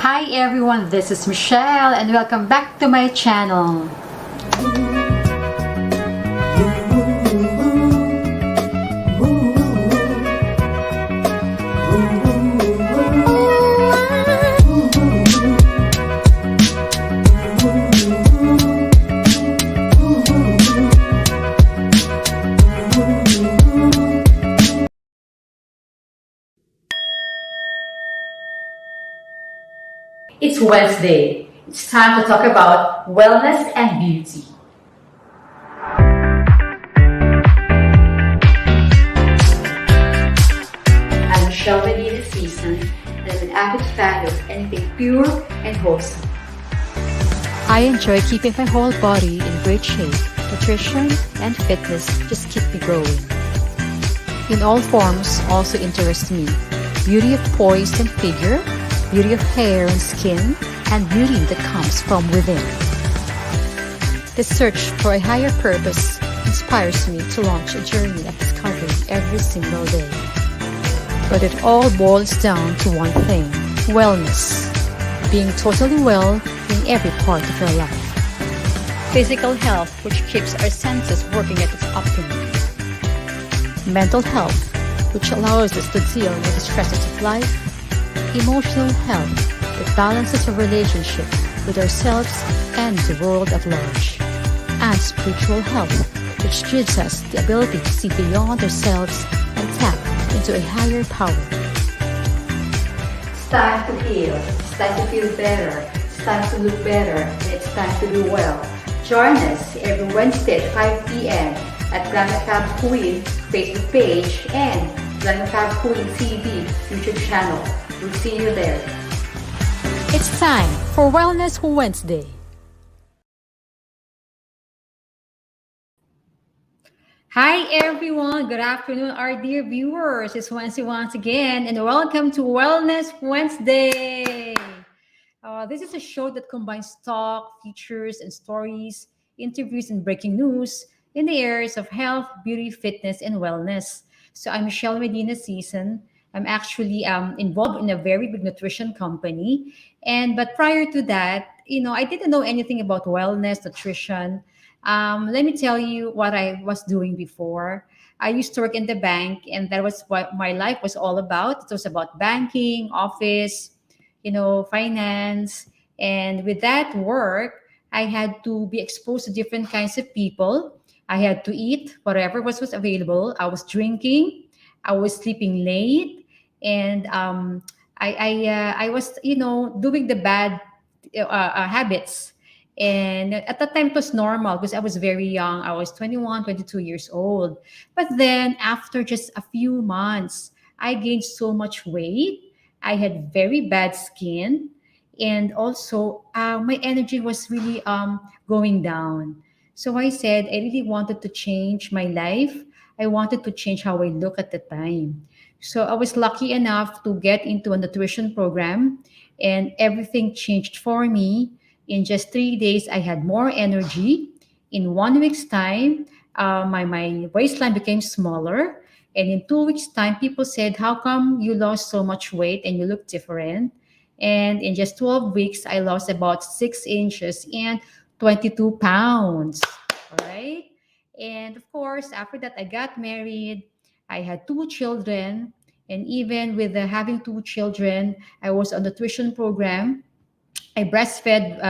Hi everyone, this is Michelle and welcome back to my channel. It's Wednesday. It's time to talk about wellness and beauty. I'm Michelle Medina Sison and I'm an avid fan of anything pure and wholesome. I enjoy keeping my whole body in great shape. Nutrition and fitness just keep me growing. In all forms also interest me. Beauty of poise and figure, beauty of hair and skin, and beauty that comes from within. The search for a higher purpose inspires me to launch a journey of discovery every single day. But it all boils down to one thing: wellness. Being totally well in every part of your life. Physical health, which keeps our senses working at its optimum. Mental health, which allows us to deal with the stresses of life. Emotional health that balances our relationship with ourselves and the world at large. And spiritual health, which gives us the ability to see beyond ourselves and tap into a higher power. It's time to heal, it's time to feel better, it's time to look better, and it's time to do well. Join us every Wednesday at 5 p.m. at Mnalapaz Queen Facebook page and Mnalapaz Queen TV YouTube channel. We'll see you there. It's time for Wellness Wednesday. Hi everyone, good afternoon our dear viewers. It's Wednesday once again and welcome to Wellness Wednesday. This is a show that combines talk, features, and stories, interviews, and breaking news in the areas of health, beauty, fitness, and wellness. So I'm Michelle Medina Sison. I'm actually involved in a very big nutrition company. But prior to that, I didn't know anything about wellness, nutrition. Let me tell you what I was doing before. I used to work in the bank, and that was what my life was all about. It was about banking, office, finance. And with that work, I had to be exposed to different kinds of people. I had to eat whatever was available. I was drinking. I was sleeping late, and I was doing the bad habits. And at that time, it was normal because I was very young. I was 21, 22 years old. But then after just a few months, I gained so much weight. I had very bad skin. And also, my energy was really going down. So I said, I really wanted to change my life. I wanted to change how I look at the time. So I was lucky enough to get into a nutrition program, and everything changed for me. In just 3 days, I had more energy. In 1 week's time, my waistline became smaller. And in 2 weeks' time, people said, how come you lost so much weight and you look different? And in just 12 weeks, I lost about 6 inches and 22 pounds. All right. And of course, after that, I got married. I had 2 children. And even with having 2 children, I was on the tuition program. I breastfed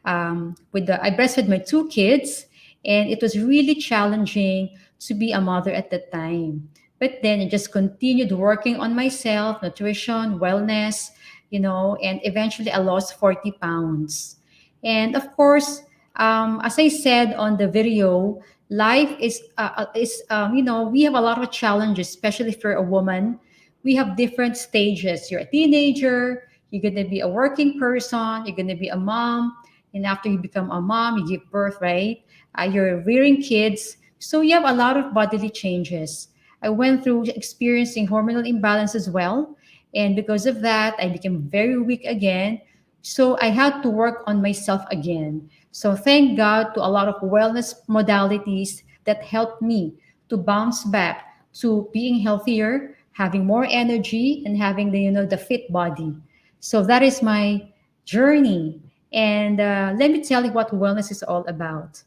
I breastfed my 2 kids, and it was really challenging to be a mother at that time. But then I just continued working on myself, nutrition, wellness, and eventually I lost 40 pounds. And of course, as I said on the video, life we have a lot of challenges, especially if you're a woman. We have different stages. You're a teenager, you're going to be a working person, you're going to be a mom. And after you become a mom, you give birth, right? You're rearing kids. So you have a lot of bodily changes. I went through experiencing hormonal imbalance as well. And because of that, I became very weak again. So I had to work on myself again. So thank God to a lot of wellness modalities that helped me to bounce back to being healthier, having more energy, and having the fit body. So that is my journey. And let me tell you what wellness is all about.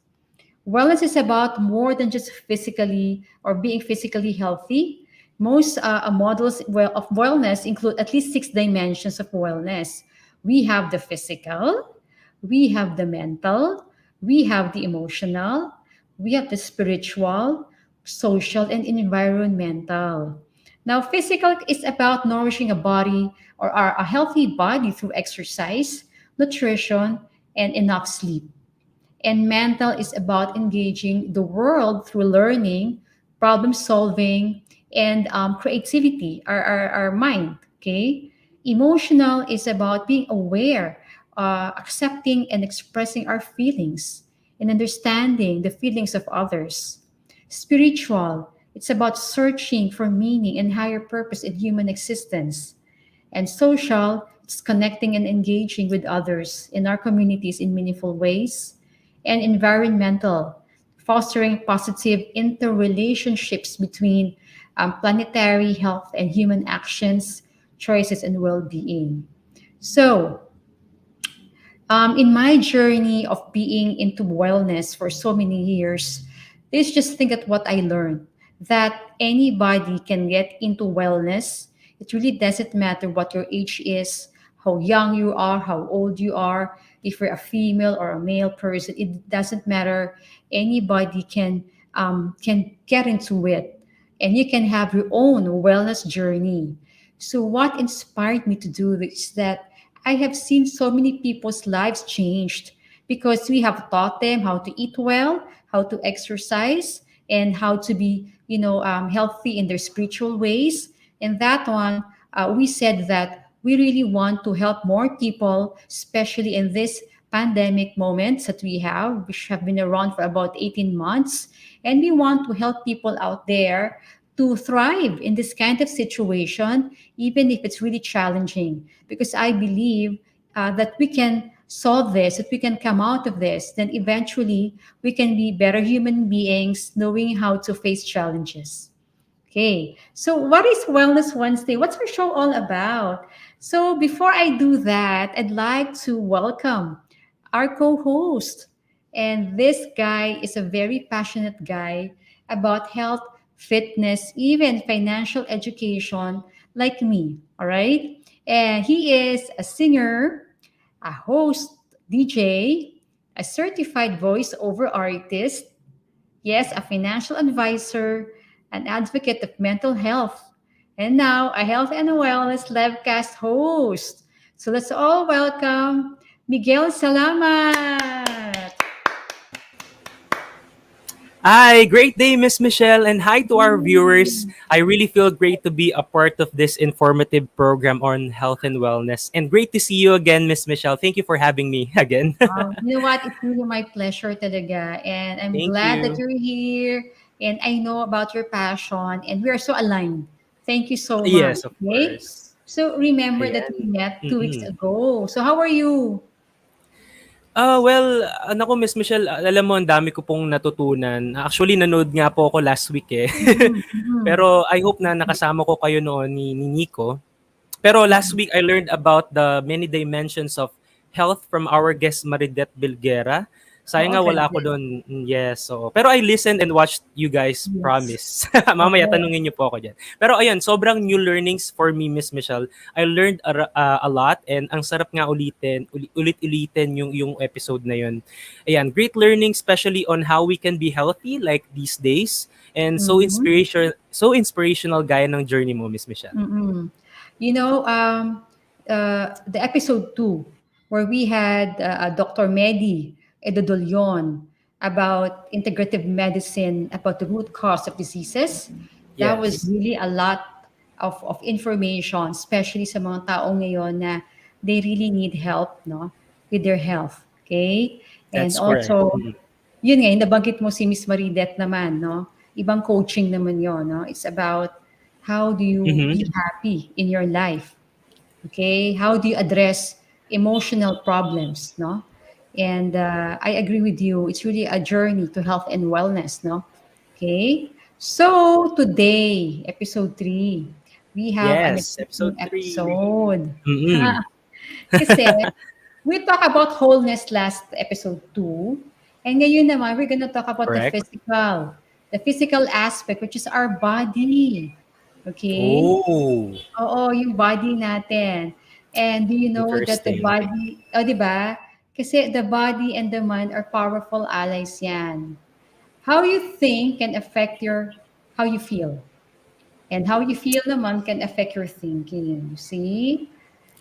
Wellness is about more than just physically or being physically healthy. Most models of wellness include at least six dimensions of wellness. We have the physical, we have the mental, we have the emotional, we have the spiritual, social, and environmental. Now, physical is about nourishing a body or a healthy body through exercise, nutrition, and enough sleep. And mental is about engaging the world through learning, problem solving, and creativity, our mind. Okay. Emotional is about being aware, accepting and expressing our feelings, and understanding the feelings of others. Spiritual, it's about searching for meaning and higher purpose in human existence. And social, it's connecting and engaging with others in our communities in meaningful ways. And environmental, fostering positive interrelationships between planetary health and human actions, choices, and well being. So, in my journey of being into wellness for so many years, let's just think at what I learned that anybody can get into wellness. It really doesn't matter what your age is, how young you are, how old you are, if you're a female or a male person. It doesn't matter. Anybody can get into it, and you can have your own wellness journey. So, what inspired me to do this is that I have seen so many people's lives changed because we have taught them how to eat well, how to exercise, and how to be, healthy in their spiritual ways. And that one, we said that we really want to help more people, especially in this pandemic moments that we have, which have been around for about 18 months. And we want to help people out there to thrive in this kind of situation, even if it's really challenging. Because I believe that we can solve this, that we can come out of this, then eventually we can be better human beings knowing how to face challenges. Okay, so what is Wellness Wednesday? What's our show all about? So before I do that, I'd like to welcome our co-host. And this guy is a very passionate guy about health, fitness, even financial education, like me. All right. And he is a singer, a host, DJ, a certified voiceover artist, yes, a financial advisor, an advocate of mental health, and now a health and wellness livecast host. So let's all welcome Miguel Salamat. Hi, great day, Miss Michelle, and hi to our viewers. I really feel great to be a part of this informative program on health and wellness. And great to see you again, Miss Michelle. Thank you for having me again. You know what? It's really my pleasure talaga. And I'm Thank glad that you. you're here. And I know about your passion. And we are so aligned. Thank you so much. Yes, of Okay. course. So remember that Ayan. we met 2 weeks Mm-mm. ago. So how are you? Naku, Miss Michelle, alam mo, ang dami ko pong natutunan. Actually, nanood nga po ako last week eh. Mhm, mhm. Pero I hope na nakasama ko kayo noon ni Nico. Pero last week, I learned about the many dimensions of health from our guest Maridet Bilguera. Sayang Oo, nga wala ako ganda. doon. Yes, so. Pero I listened and watched you guys, Yes. promise. Mamaya Oo. tanungin niyo po ako dyan. Pero ayun, sobrang new learnings for me, Miss Michelle. I learned a lot and ang sarap nga ulit-ulitin yung episode na yun. Ayan, great learning especially on how we can be healthy like these days. And Mhm. so inspirational gaya ng journey mo, Miss Michelle. Mm-mm. You know, the episode 2, where we had Dr. Medi Edodolion about integrative medicine, about the root cause of diseases, that was Yes. really a lot of information, especially sa mga tao ngayon na they really need help, no, with their health. Okay? And That's correct. also, Mm. yun nga, yung nabanggit mo si Miss Maridet naman, no? Ibang coaching naman yon, no? It's about how do you Mhm. be happy in your life? Okay? How do you address emotional problems, no? And I agree with you. It's really a journey to health and wellness, no? Okay? So today, episode 3, we have an Yes, exciting episode 3. episode. Mm. Kasi we talk about wholeness last episode 2. And ngayon naman, we're gonna talk about the Correct? physical. The physical aspect, which is our body. Okay? Oh, Oo, yung body natin. And do you know that the interesting. body, di ba? Kasi the body and the mind are powerful allies yan. How you think can affect how you feel. And how you feel naman can affect your thinking. You see?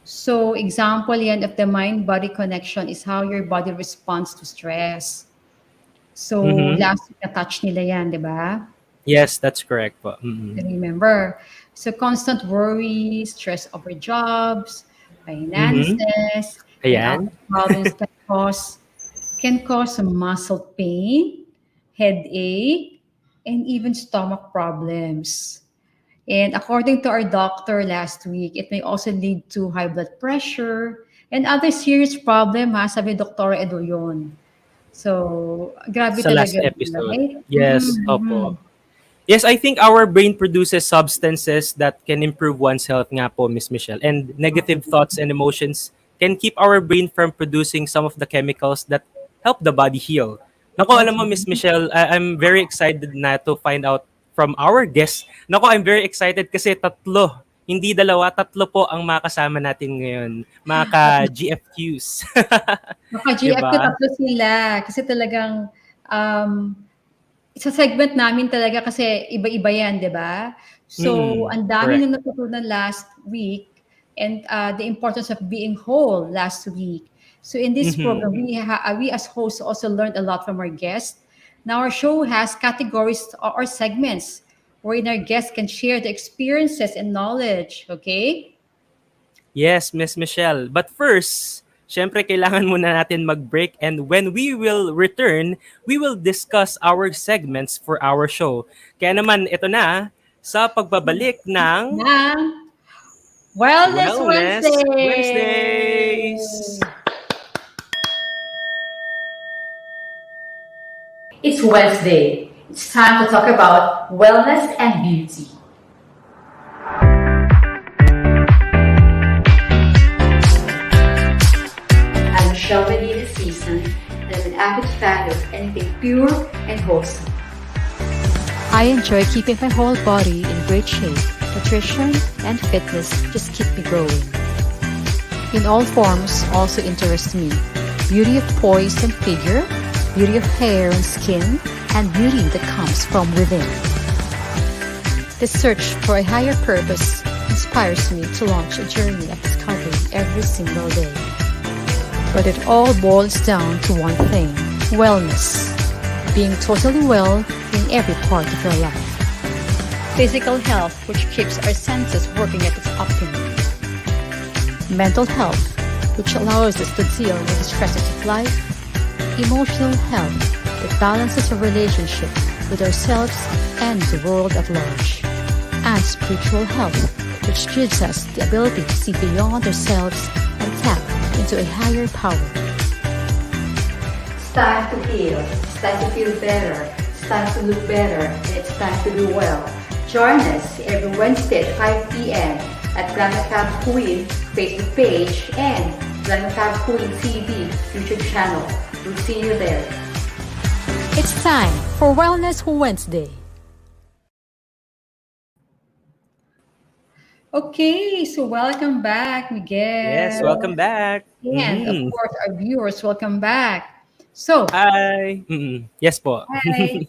So, example yan of the mind-body connection is how your body responds to stress. So, Mm-hmm. last week na-touch nila yan, di ba? Yes, that's correct po. Mm-hmm. Remember. So, constant worry, stress over jobs, Mm-hmm. finances, and Ayan. other problems can cause some muscle pain, headache, and even stomach problems. And according to our doctor last week, it may also lead to high blood pressure and other serious problem, ha, sabi Dr. Edo yun. So, grabe Sa last talaga, episode. right? Yes, opo. Yes, I think our brain produces substances that can improve one's health nga po, Miss Michelle. And negative thoughts and emotions can keep our brain from producing some of the chemicals that help the body heal. Nako, alam mo, Miss Okay. Michelle, I'm very excited na to find out from our guests. Nako, I'm very excited kasi tatlo, hindi dalawa, tatlo po ang makasama natin ngayon. Mga ka-GFQs. Di Maka-GF ko ba? tatlo sila kasi talagang um, sa segment namin talaga kasi iba-iba yan, di ba? So, Mm, ang dami correct. na natutunan last week and the importance of being whole last week. So, in this Mm-hmm. program, we as hosts also learned a lot from our guests. Now, our show has categories or segments wherein our guests can share the experiences and knowledge, okay? Yes, Miss Michelle. But first, syempre kailangan muna natin mag-break and when we will return, we will discuss our segments for our show. Kaya naman, ito na, sa pagbabalik ng Na Wellness Wellness Wednesday! Wednesdays! It's Wednesday. It's time to talk about wellness and beauty. I'm Michelle Medina Sison, and I'm an avid fan of anything pure and wholesome. I enjoy keeping my whole body in great shape. Nutrition and fitness just keep me growing. In all forms also interest me. Beauty of poise and figure, beauty of hair and skin, and beauty that comes from within. The search for a higher purpose inspires me to launch a journey of discovery every single day. But it all boils down to one thing: wellness. Being totally well in every part of your life. Physical health, which keeps our senses working at its optimum. Mental health, which allows us to deal with the stresses of life. Emotional health, that balances our relationship with ourselves and the world at large. And spiritual health, which gives us the ability to see beyond ourselves and tap into a higher power. It's time to heal. It's time to feel better. It's time to look better. And it's time to do well. Join us every Wednesday at 5 p.m. at Glamafab Queen Facebook page and Glamafab Queen TV YouTube channel. We'll see you there. It's time for Wellness Wednesday. Okay, so welcome back, Yes, Miguel. welcome back. And of course, our viewers, welcome back. So, Hi. Yes po. hi.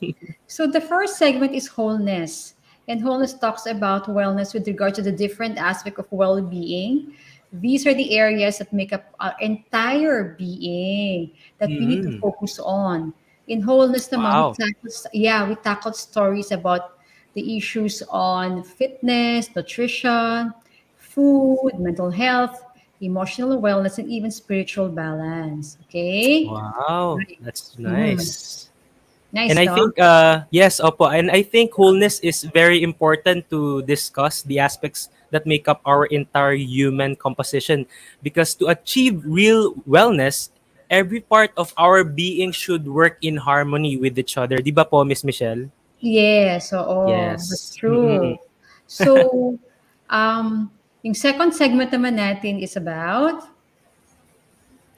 So the first segment is wholeness. And wholeness talks about wellness with regard to the different aspect of well-being. These are the areas that make up our entire being that we need to Mm, focus on. In wholeness naman, wow. we tackled stories about the issues on fitness, nutrition, food, mental health, emotional wellness, and even spiritual balance. Okay? Wow, Right. that's Mhm. nice. And Nice, I no? think, yes, opo. And I think wholeness is very important to discuss the aspects that make up our entire human composition. Because to achieve real wellness, every part of our being should work in harmony with each other. Di ba po, Miss Michelle? Yes, oo, that's Yes. true. So, um, yung second segment naman natin is about,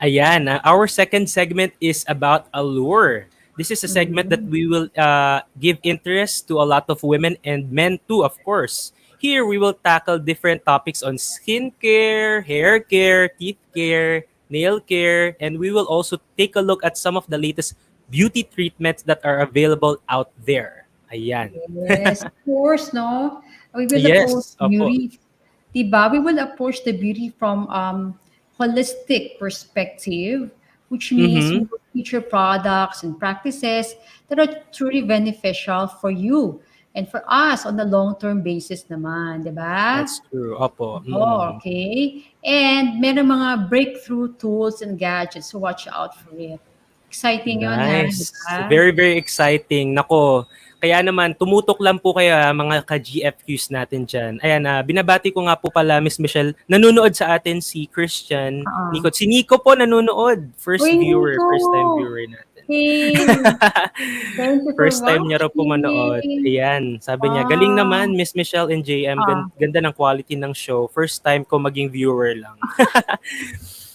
Ayan, our second segment is about allure. This is a segment that Mhm. we will give interest to a lot of women and men too, of course. Here, we will tackle different topics on skincare, hair care, teeth care, nail care, and we will also take a look at some of the latest beauty treatments that are available out there. Ayan. Yes, of course, no? We will approach Yes, opo. beauty, diba? We will approach the beauty from holistic perspective, which means we Mm-hmm. will feature products and practices that are truly beneficial for you and for us on a long-term basis naman, diba? That's true, opo. Oh, Mm. okay. And meron mga breakthrough tools and gadgets, so watch out for it. Exciting yun, ha? Nice. Diba? Very, very exciting. Nako, kaya naman, tumutok lang po kayo mga ka-GFQs natin dyan. Ayan, binabati ko nga po pala, Miss Michelle, nanonood sa atin si Christian Oo. Nico. Si Nico po nanonood. Uy, Nico! First time viewer natin. Hey, thank you for First time niya raw po manood. watching. Ayan, sabi niya, galing Ah, naman, Miss Michelle and JM. ah, Ganda ng quality ng show. First time ko maging viewer lang.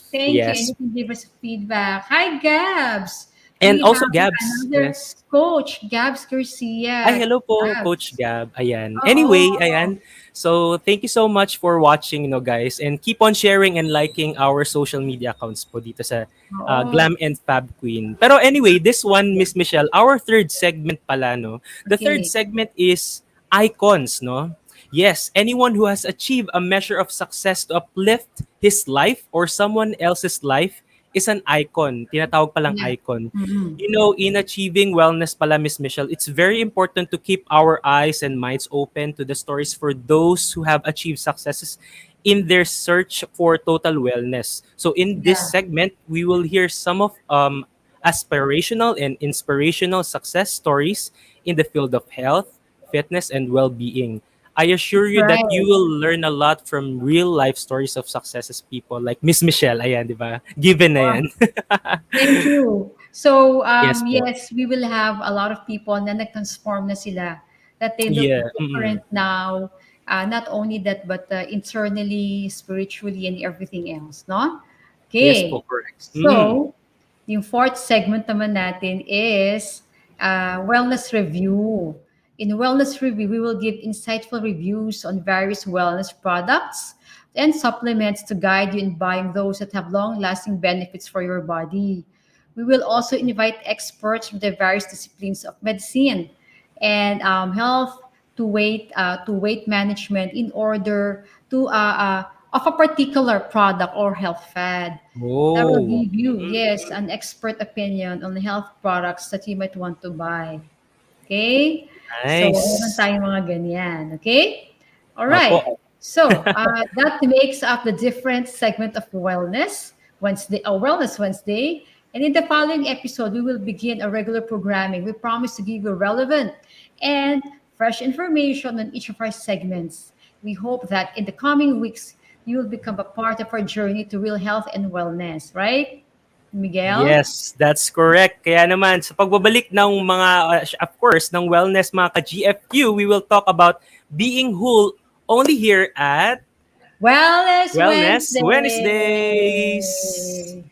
thank you. And Yes. you can give us feedback. Hi, Gabs. And We also have Gabs. another Yes. coach, Gabs Ay, Garcia. hello po, Coach Gabs. Gab. Ayan. Anyway, Oo. ayan. So, thank you so much for watching, guys. And keep on sharing and liking our social media accounts po dito sa Oo. Glam and Fab Queen. Pero anyway, this one, Miss Michelle, our third segment pala, no? The third Okay. segment is icons, no? Yes, anyone who has achieved a measure of success to uplift his life or someone else's life is an icon. Tinatawag palang Yeah. icon. Mm-hmm. In achieving wellness pala, Miss Michelle, it's very important to keep our eyes and minds open to the stories for those who have achieved successes in their search for total wellness. So in this Yeah. segment, we will hear some of aspirational and inspirational success stories in the field of health, fitness, and well-being. I assure That's you that you right. will learn a lot from real life stories of successes people like Miss Michelle. Ayan, di ba? Given na yan. Thank you. So, Yes po. yes, we will have a lot of people na nag-transform na sila, that they look Yeah. Mm-mm. different now. Not only that, but internally, spiritually, and everything else, no? Yes po, Okay. correct. Mm. So, yung fourth segment naman natin is wellness review. In wellness review, we will give insightful reviews on various wellness products and supplements to guide you in buying those that have long-lasting benefits for your body. We will also invite experts from the various disciplines of medicine and health to weight management in order to of a particular product or health fad. That will Oh. give you, yes, Mm. an expert opinion on the health products that you might want to buy. Okay? So, meron Nice. tayong mga ganyan. Okay? All right. Opo. So, that makes up the different segment of Wellness Wednesday. And in the following episode, we will begin a regular programming. We promise to give you relevant and fresh information on each of our segments. We hope that in the coming weeks, you will become a part of our journey to real health and wellness, right, Miguel? Yes, that's correct. Kaya naman, sa pagbabalik ng mga, of course, ng wellness mga ka-GFQ, we will talk about being whole only here at Wellness Wellness Wednesdays. Wednesday.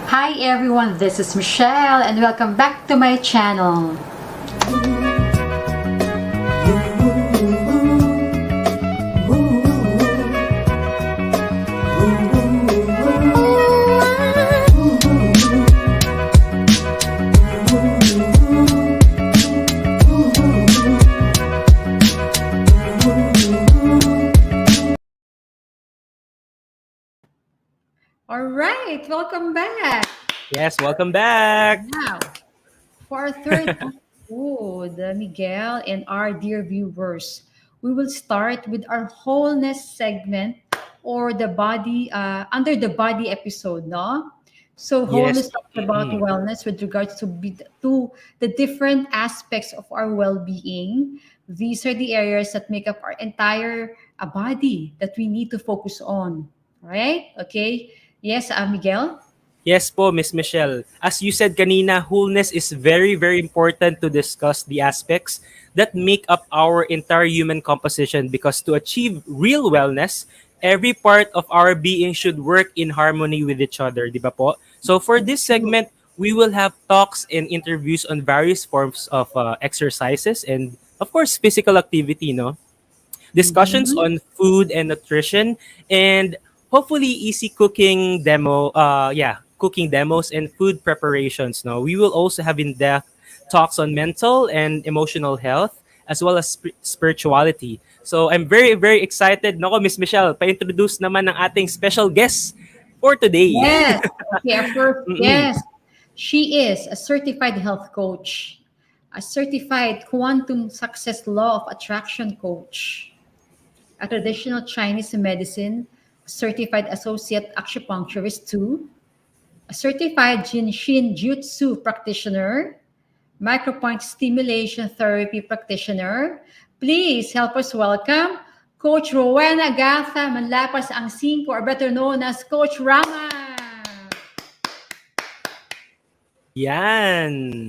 Hi everyone, this is Michelle and welcome back to my channel. All right, welcome back. Yes, welcome back. Now, for our third episode, Miguel and our dear viewers, we will start with our wholeness segment or the body, under the body episode, no? So Yes. wholeness talks about Mm-mm. wellness with regards to the different aspects of our well-being. These are the areas that make up our entire body that we need to focus on. All right? Okay. Yes, Miguel. Yes po, Miss Michelle. As you said kanina, wholeness is very, very important to discuss the aspects that make up our entire human composition because to achieve real wellness, every part of our being should work in harmony with each other, di ba po? So for That's this true. segment, we will have talks and interviews on various forms of exercises and of course physical activity, no? Discussions Mm-hmm. on food and nutrition, and hopefully easy cooking cooking demos and food preparations. No, we will also have in-depth talks on mental and emotional health as well as spirituality. So I'm very very excited. Nako, Miss Michelle, pa-introduce naman ng ating special guest for today. Yes. Okay, our first Mm-mm. guest. She is a certified health coach, a certified quantum success law of attraction coach, a traditional Chinese medicine, a certified associate acupuncturist too, a certified Jinshin Jutsu practitioner, micropoint stimulation therapy practitioner. Please help us welcome Coach Rowena Agatha Mnalapaz Angsico, or better known as Coach Rama. Yan.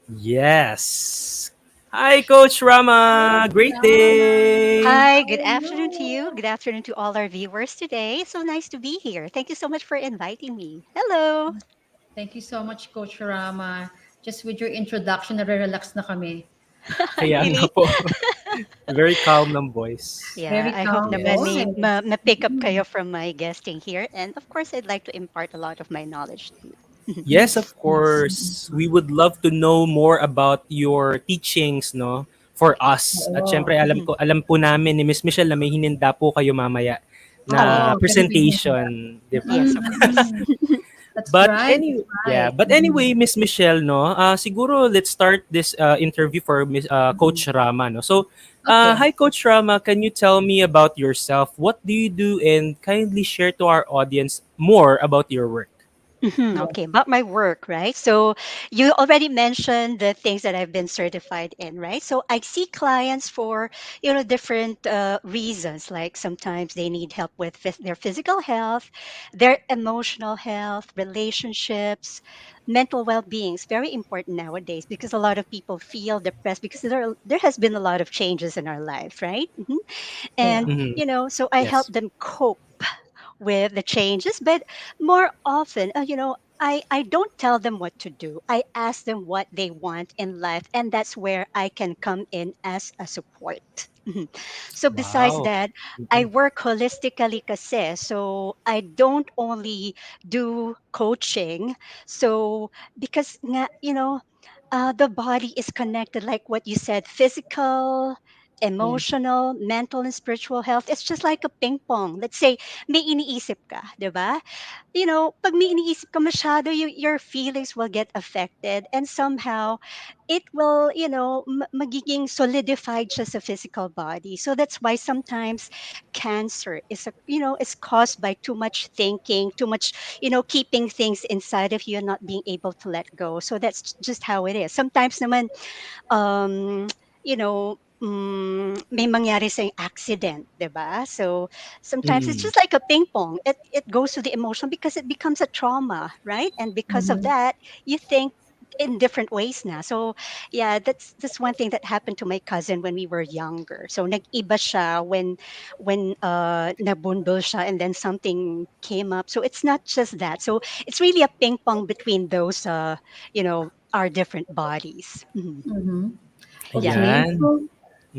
Yes. Hi, Coach Rama. Great Rama, day. Hi, how good are afternoon to you. you? Good afternoon to all our viewers today. So nice to be here. Thank you so much for inviting me. Hello. Thank you so much, Coach Rama. Just with your introduction, nare-relax na kami. Kaya nga Really? po. Very calm ng voice. Yeah, Very I hope calm naman Yes. voice. ma-pick up Mm-mm. kayo from my guesting here. And of course, I'd like to impart a lot of my knowledge to you. Yes, of Yes. course. We would love to know more about your teachings, no? For us. At Oo. syempre, alam po namin ni Miss Michelle na may hininda po kayo mamaya Oo, na pero may presentation, 'di ba? Yes, mm, of course. mm. That's right. That's right. But Mhm. anyway, Miss Michelle, no, siguro let's start this interview for Mhm. Coach Rama, no. So, Okay. hi, Coach Rama. Can you tell me about yourself? What do you do, and kindly share to our audience more about your work? Yes. Okay, about my work, right? So you already mentioned the things that I've been certified in, right? So I see clients for different reasons. Like sometimes they need help with their physical health, their emotional health, relationships, mental well-being. Is very important nowadays because a lot of people feel depressed because there has been a lot of changes in our life, right? Yeah. And Mhm. so I help Yes. them cope with the changes, but more often, I don't tell them what to do. I ask them what they want in life, and that's where I can come in as a support. So besides Wow. that, I Mhm. work holistically kasi. So I don't only do coaching. So because nga, the body is connected, like what you said, physical, Yeah. emotional, mental, and spiritual health. It's just like a ping pong. Let's say may iniisip ka, 'di ba? Pag may iniisip ka masyado, your feelings will get affected and somehow it will, magiging solidified siya sa physical body. So that's why sometimes cancer is caused by too much thinking, too much, keeping things inside of you and not being able to let go. So that's just how it is. Sometimes naman may mangyari sa accident, 'di ba? So sometimes it's Mm. just like a ping pong. It goes to the emotion because it becomes a trauma, right? And because of Mhm. that, you think in different ways na. So yeah, that's one thing that happened to my cousin when we were younger. So nag-iba siya when nabundol siya and then something came up. So it's not just that. So it's really a ping pong between those our different bodies. Mhm. Mhm. Yeah. Okay. Ayan. So,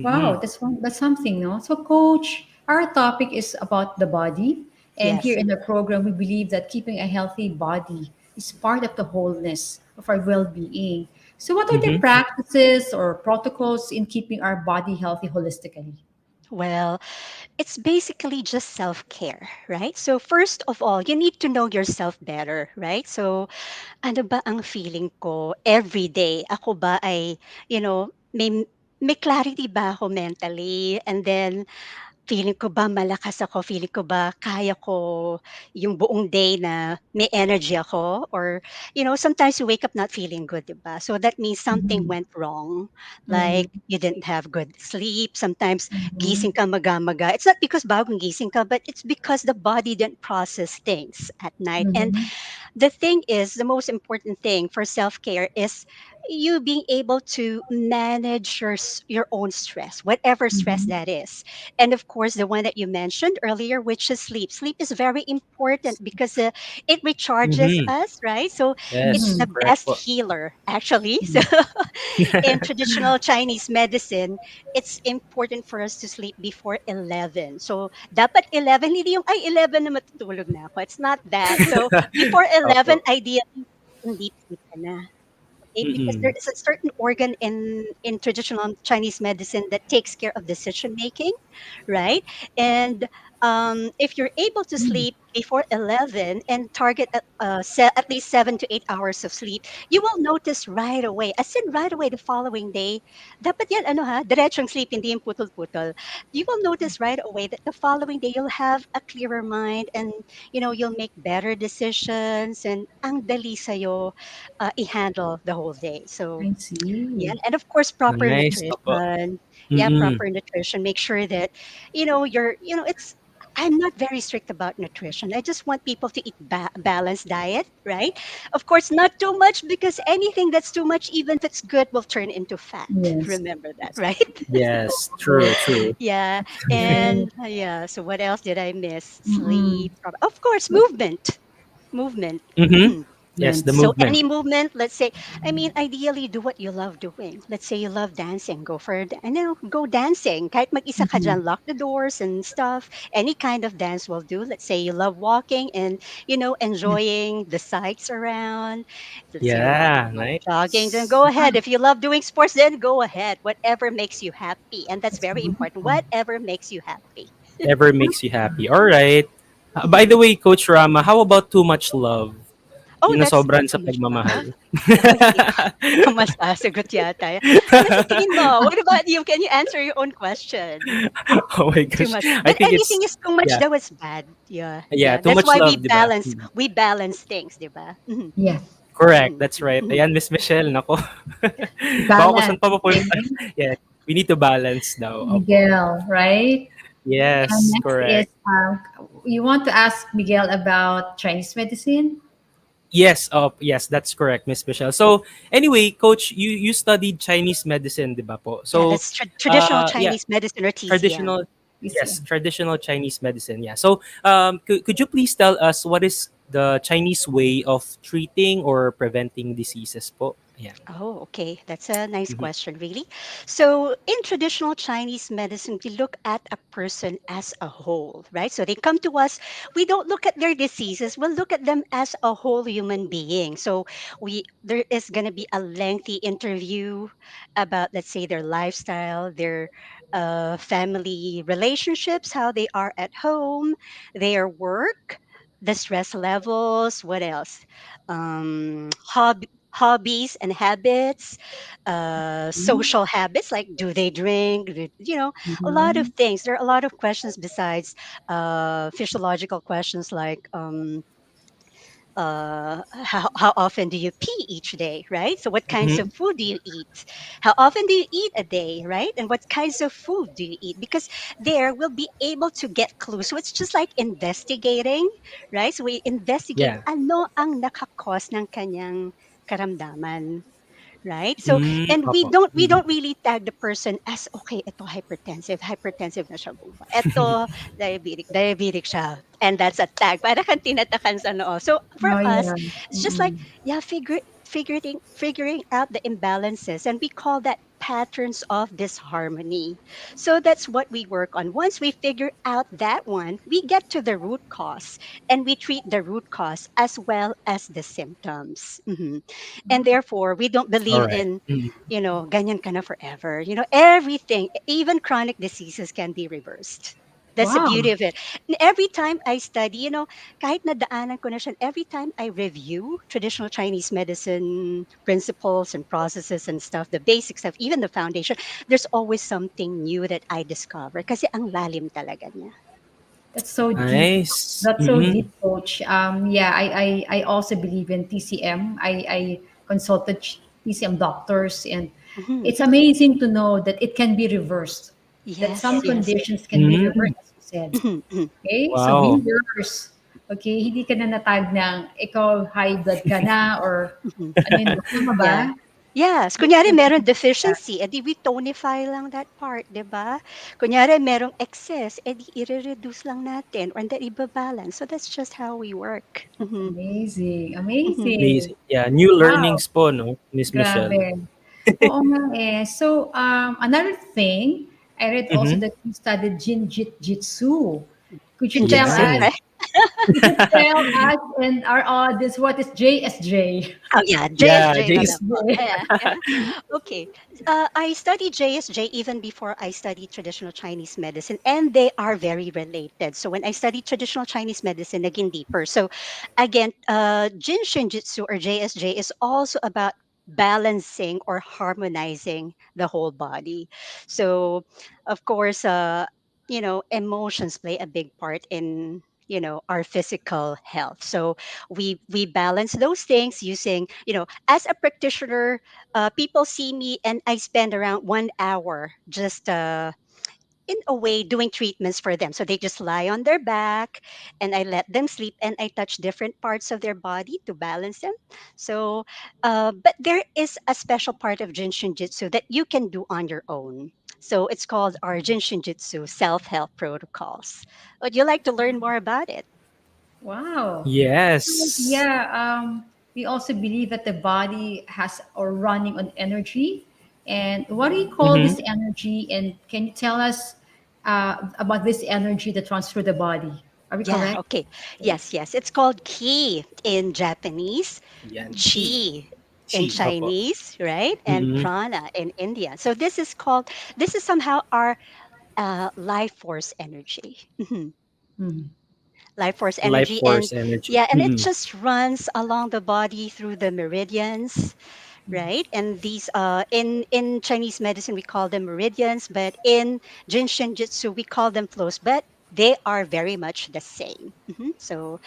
wow, Mm. that's something, no? So, Coach, our topic is about the body, and here Yes. in the program, we believe that keeping a healthy body is part of the wholeness of our well-being. So, what are the Mhm. practices or protocols in keeping our body healthy holistically? Well, it's basically just self care, right? So, first of all, you need to know yourself better, right? So, ano ba ang feeling ko every day? Ako ba ay, you know, may clarity ba ako mentally? And then, feeling ko ba malakas ako? Feeling ko ba kaya ko yung buong day na may energy ako? Or, sometimes you wake up not feeling good, diba? So that means something Mhm. went wrong. Like, Mhm. you didn't have good sleep. Sometimes gising Mhm. ka maga-maga. It's not because bagong gising ka, but it's because the body didn't process things at night. And Mhm. the thing is, the most important thing for self care is you being able to manage your own stress, whatever stress Mhm. that is. And of course, the one that you mentioned earlier, which is sleep. Sleep is very important because it recharges Mhm. us, right? So it's Yes, the Mhm. correct best po. healer, actually. So Mhm. in traditional Chinese medicine, it's important for us to sleep before 11. So, dapat 11, hindi yung, ay, 11 na matutulog na ako. It's not that. So, before 11, Opo. ideally, in deep sleep ka na. Okay, because there Mm. is a certain organ in traditional Chinese medicine that takes care of decision making, right? And if you're able to Mhm. sleep before 11 and target at least 7 to 8 hours of sleep, you will notice right away. As in right away the following day, dapat yan ano ha, diretsong sleep, hindi yung putol-putol. You will notice right away that the following day you'll have a clearer mind, and you'll make better decisions, and ang dali sa'yo i-handle the whole day. So I yeah, see. and of course proper Nice, opo. nutrition. Yeah, Mm. proper nutrition. Make sure that it's I'm not very strict about nutrition. I just want people to eat balanced diet, right? Of course, not too much because anything that's too much, even if it's good, will turn into fat. Yes. Remember that, right? Yes, Yes. true, true. Yeah, Yes. and yeah. So what else did I miss? Mm-mm. Sleep, of course, movement. Mhm. Yes, the Movements. So movement. any movement, let's say, I mean, ideally do what you love doing. Let's say you love dancing, go dancing. Kahit mag-isa ka Mhm. dyan, lock the doors and stuff. Any kind of dance will do. Let's say you love walking and, Yes. enjoying the sights around. Let's say Yeah, love jogging, then nice. go ahead. If you love doing sports, then go ahead. Whatever makes you happy. And that's That's very important. beautiful. Whatever makes you happy. Ever makes you happy. All right. By the way, Coach Rama, how about too much love? Oh, Yung that's nasobran too sa much love. pagmamahal. Okay. Masasagot yata yan. Ano sa tingin mo? What about you? Can you answer your own question? Oh my Too gosh. much. I But think it's anything is too much yeah. that was bad. Yeah. Yeah, Yeah. too That's much why we love, 'di ba? balance we balance things, 'di ba? Mhm. Yeah. Correct, Mhm. that's right. Mhm. Ayan, Miss Michelle, nako. Baka kung saan Balance. pa papunta. Okay. Yeah, we need to balance daw. Opo. Miguel, right? And Yes, next is correct. you want to ask Miguel about Chinese medicine? Yes, yes, that's correct, Miss Michelle. So, anyway, coach, you studied Chinese medicine, 'di ba po? Yeah, So, that's traditional yeah, Chinese medicine or TCM. traditional This year. yes, traditional Chinese medicine. Yeah. So, could you please tell us what is the Chinese way of treating or preventing diseases po? Yeah. Oh, okay. That's a nice Mhm. question, really. So, in traditional Chinese medicine, we look at a person as a whole, right? So, they come to us, we don't look at their diseases, we'll look at them as a whole human being. So, there is going to be a lengthy interview about, let's say, their lifestyle, their family relationships, how they are at home, their work, the stress levels, what else? Hobbies and habits, Mhm. social habits, like do they drink, a lot of Mhm. things. There are a lot of questions besides physiological questions like how often do you pee each day, right? So what kinds of Mhm. food do you eat? How often do you eat a day, right? And what kinds of food do you eat? Because there we'll be able to get clues. So it's just like investigating, right? So we investigate Yeah. ano ang nakakos ng kanyang karamdaman, right? So and we Opo. don't we Mhm. don't really tag the person as, okay, ito hypertensive na siya buwa. Ito diabetic siya. And that's a tag. Para kang tinatakan sa noo. So for Oh us, yeah. it's just like, Mm-mm. yeah, figuring out the imbalances, and we call that patterns of disharmony. So that's what we work on. Once we figure out that one, we get to the root cause and we treat the root cause as well as the symptoms. And therefore, we don't All believe right. in, ganyan ka na forever. Everything, even chronic diseases can be reversed. That's the Wow, beauty of it. And every time I study, kahit nadaanan ko na siya, every time I review traditional Chinese medicine principles and processes and stuff, the basic stuff, even the foundation, there's always something new that I discover kasi ang lalim talaga niya. that's so deep. Nice. That's so deep, Coach. Yeah, I also believe in TCM. I consulted TCM doctors, and Mhm. it's amazing to know that it can be reversed. That Yes, some yes. conditions can be Mm. reversed, as you said. Mhm, mhm. Okay, so Wow. viewers, okay, hindi ka na natag ng ikaw high blood ka na or Mhm. ano yun, tama ba? Yeah. Yes, kunyari meron deficiency, edi we tonify lang that part, 'di ba? Kunyari merong excess, edi i-reduce lang natin or then iba-balance. So that's just how we work. Mhm. Amazing, Mhm. amazing. Amazing. Yeah, new Wow, learnings po, no, Miss Michelle. grabe. Oo nga eh. So, another thing, I read also Mm-hmm. that you studied Jitsu. Could you tell Jiu-jitsu, us, Yeah. right? could you tell us and our audience what is JSJ? Oh, yeah, Yeah, JSJ na lang Jace. po. JSJ. Yeah, yeah. Okay. I studied JSJ even before I studied traditional Chinese medicine, and they are very related. So when I studied traditional Chinese medicine, naging deeper. So again, Jin Shinjitsu or JSJ is also about balancing or harmonizing the whole body. So, of course, emotions play a big part in our physical health. So we balance those things using, as a practitioner, people see me and I spend around 1 hour just in a way doing treatments for them. So they just lie on their back and I let them sleep and I touch different parts of their body to balance them. So but there is a special part of Jin Shinjitsu that you can do on your own. So it's called our Jin Shinjitsu self-help protocols. Would you like to learn more about it? Wow. So, Yes. yeah, we also believe that the body has or running on energy. And what do you call Mm-hmm. this energy? And can you tell us about this energy that runs through the body? Are we Yeah, correct? okay. Yes, yes. It's called ki in Japanese, Yan. Chi. chi in Chi. Opo. Chinese, right? And Mm-hmm. prana in India. So this is somehow our life force energy. Mhm. Mhm. Life force Life energy. And force energy. yeah, and it Mm-hmm. just runs along the body through the meridians, right? And these in Chinese medicine we call them meridians, but in Jin Shin Jitsu we call them flows, but they are very much the same. So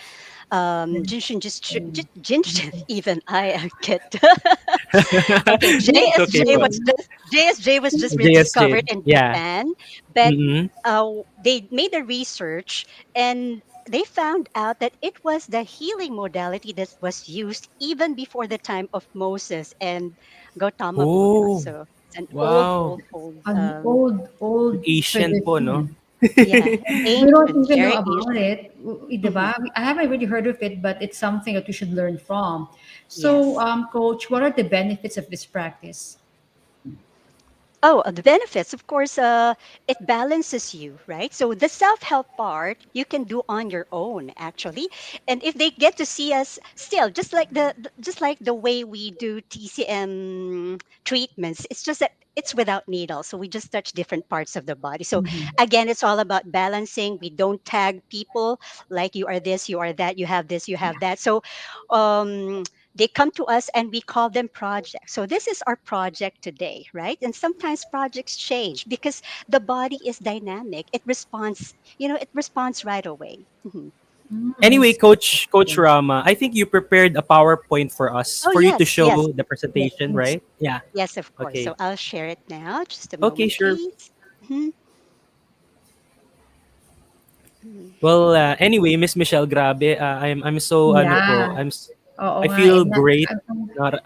Jinshin just Jinshin even I get okay. It's okay JSJ po. was JSJ. just JSJ. rediscovered in Yeah. Japan, but Mm-hmm. they made a research and they found out that it was the healing modality that was used even before the time of Moses and Gautama Buddha. Oh, So it's an old, wow. old, old, An old Asian po, no? tradition. yeah, We don't ancient, even know very about ancient. it, diba? I haven't really heard of it, but it's something that we should learn from. So, Yes. Coach, what are the benefits of this practice? Oh, the benefits, of course, it balances you, right? So the self-help part you can do on your own, actually. And if they get to see us still, just like the way we do TCM treatments, it's just that it's without needles. So we just touch different parts of the body. So Mhm. again, it's all about balancing. We don't tag people like you are this, you are that, you have this, you have that. So um they come to us and we call them projects. So this is our project today, right? And sometimes projects change because the body is dynamic. It responds right away. Mhm. Anyway, That's Coach good. Rama, I think you prepared a PowerPoint for us Oh for you to yes, yes, show the Yes, presentation, please. right? Yeah. yes, of course. Okay. So I'll share it now. Just a Okay, moment, sure. please. Mhm. Mhm. Well, anyway, Miss Michelle, grabe. I'm so ano po, Yeah. Oo I nga. feel And great.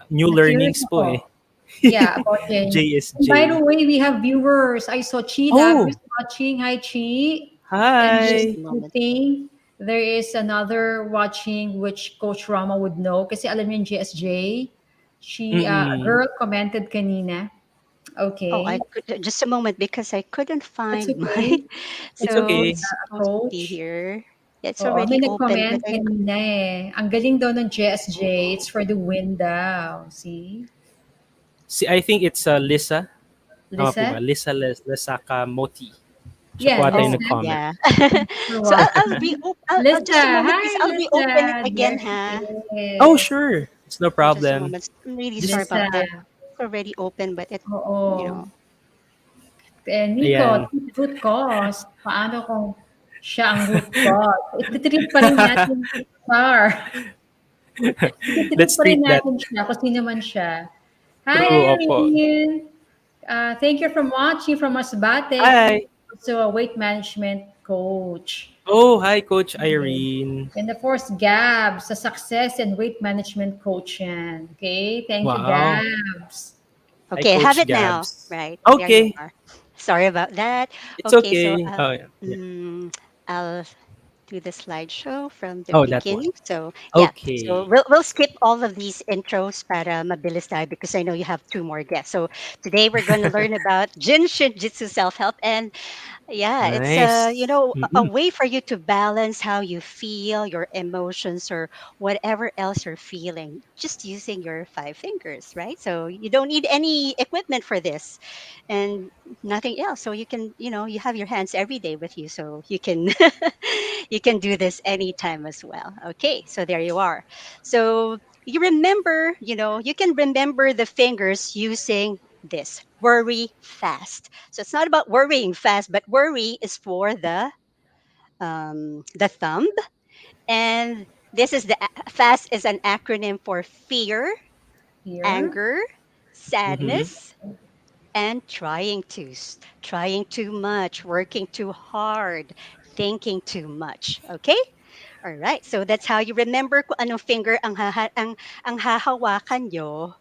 New na-curious learnings po eh. ako. Yeah, about Jane. And by the JSJ. way, we have viewers. I saw Chi Oh, Labs watching. Hi, Chi. And Just there's a hi. moment. something. There is another watching which Coach Rama would know. Kasi alam niyo yung GSJ. A Mm-mm. girl commented kanina. Oh, I Okay, could just a moment because I couldn't that's find mine. okay. It's So okay. it's supposed to be Coach. here. Yeah, it's Oo, may already open, nag-comment but I kanina eh. Ang galing daw ng JSJ. It's for the win daw. See? Si I think it's Lisa. Tama po ba? Lisa? Lesaka Moti. Siya po Yeah, ata yung oh Lisa. nag-comment. yeah. For So what? I'll Lisa. just a moment, please. Hi, I'll reopen it Lisa. again, There she ha. Oh, is. sure. It's no Just a problem. moment. I'm really sorry Just, about Lisa. this. It's already open, but it, you Oo. know, Eh, Nico, ayan. root cause. Paano kung siya ang root cause? Iti-treat pa rin natin si Star. Iti-treat Let's pa rin treat that. natin siya kung sino man siya. Hi, True, opo. Irene. Thank you for watching from Masbate. Hi. So, a weight management coach. Oh, hi, Coach Okay. Irene. And of course, Gabs, a success and weight management coach yan. Okay, thank you, Wow. Gabs. Hi, okay, I have Coach it now. Gabs. Right there you Okay. are. Sorry about that. It's Okay, so okay. Oh, yeah. Yeah. I'll do the slideshow from the Oh, that one. beginning. So yeah, so Okay. we'll skip all of these intros para mabilis tayo because I know you have two more guests. So today we're going to learn about Jin Shin Jitsu self help, and yeah, it's Nice. a Mm-mm. way for you to balance how you feel, your emotions, or whatever else you're feeling, just using your five fingers, right? So you don't need any equipment for this, and nothing else. So you can, you have your hands every day with you, so you can you can do this anytime as well. Okay, so there you are. So you remember, you can remember the fingers using this worry fast. So it's not about worrying fast, but worry is for the thumb, and this is fast is an acronym for fear, Here. anger, Mm-hmm. sadness, and trying too much, working too hard, thinking too much. Okay. All right. So that's how you remember kung anong finger ang hahawakan nyo.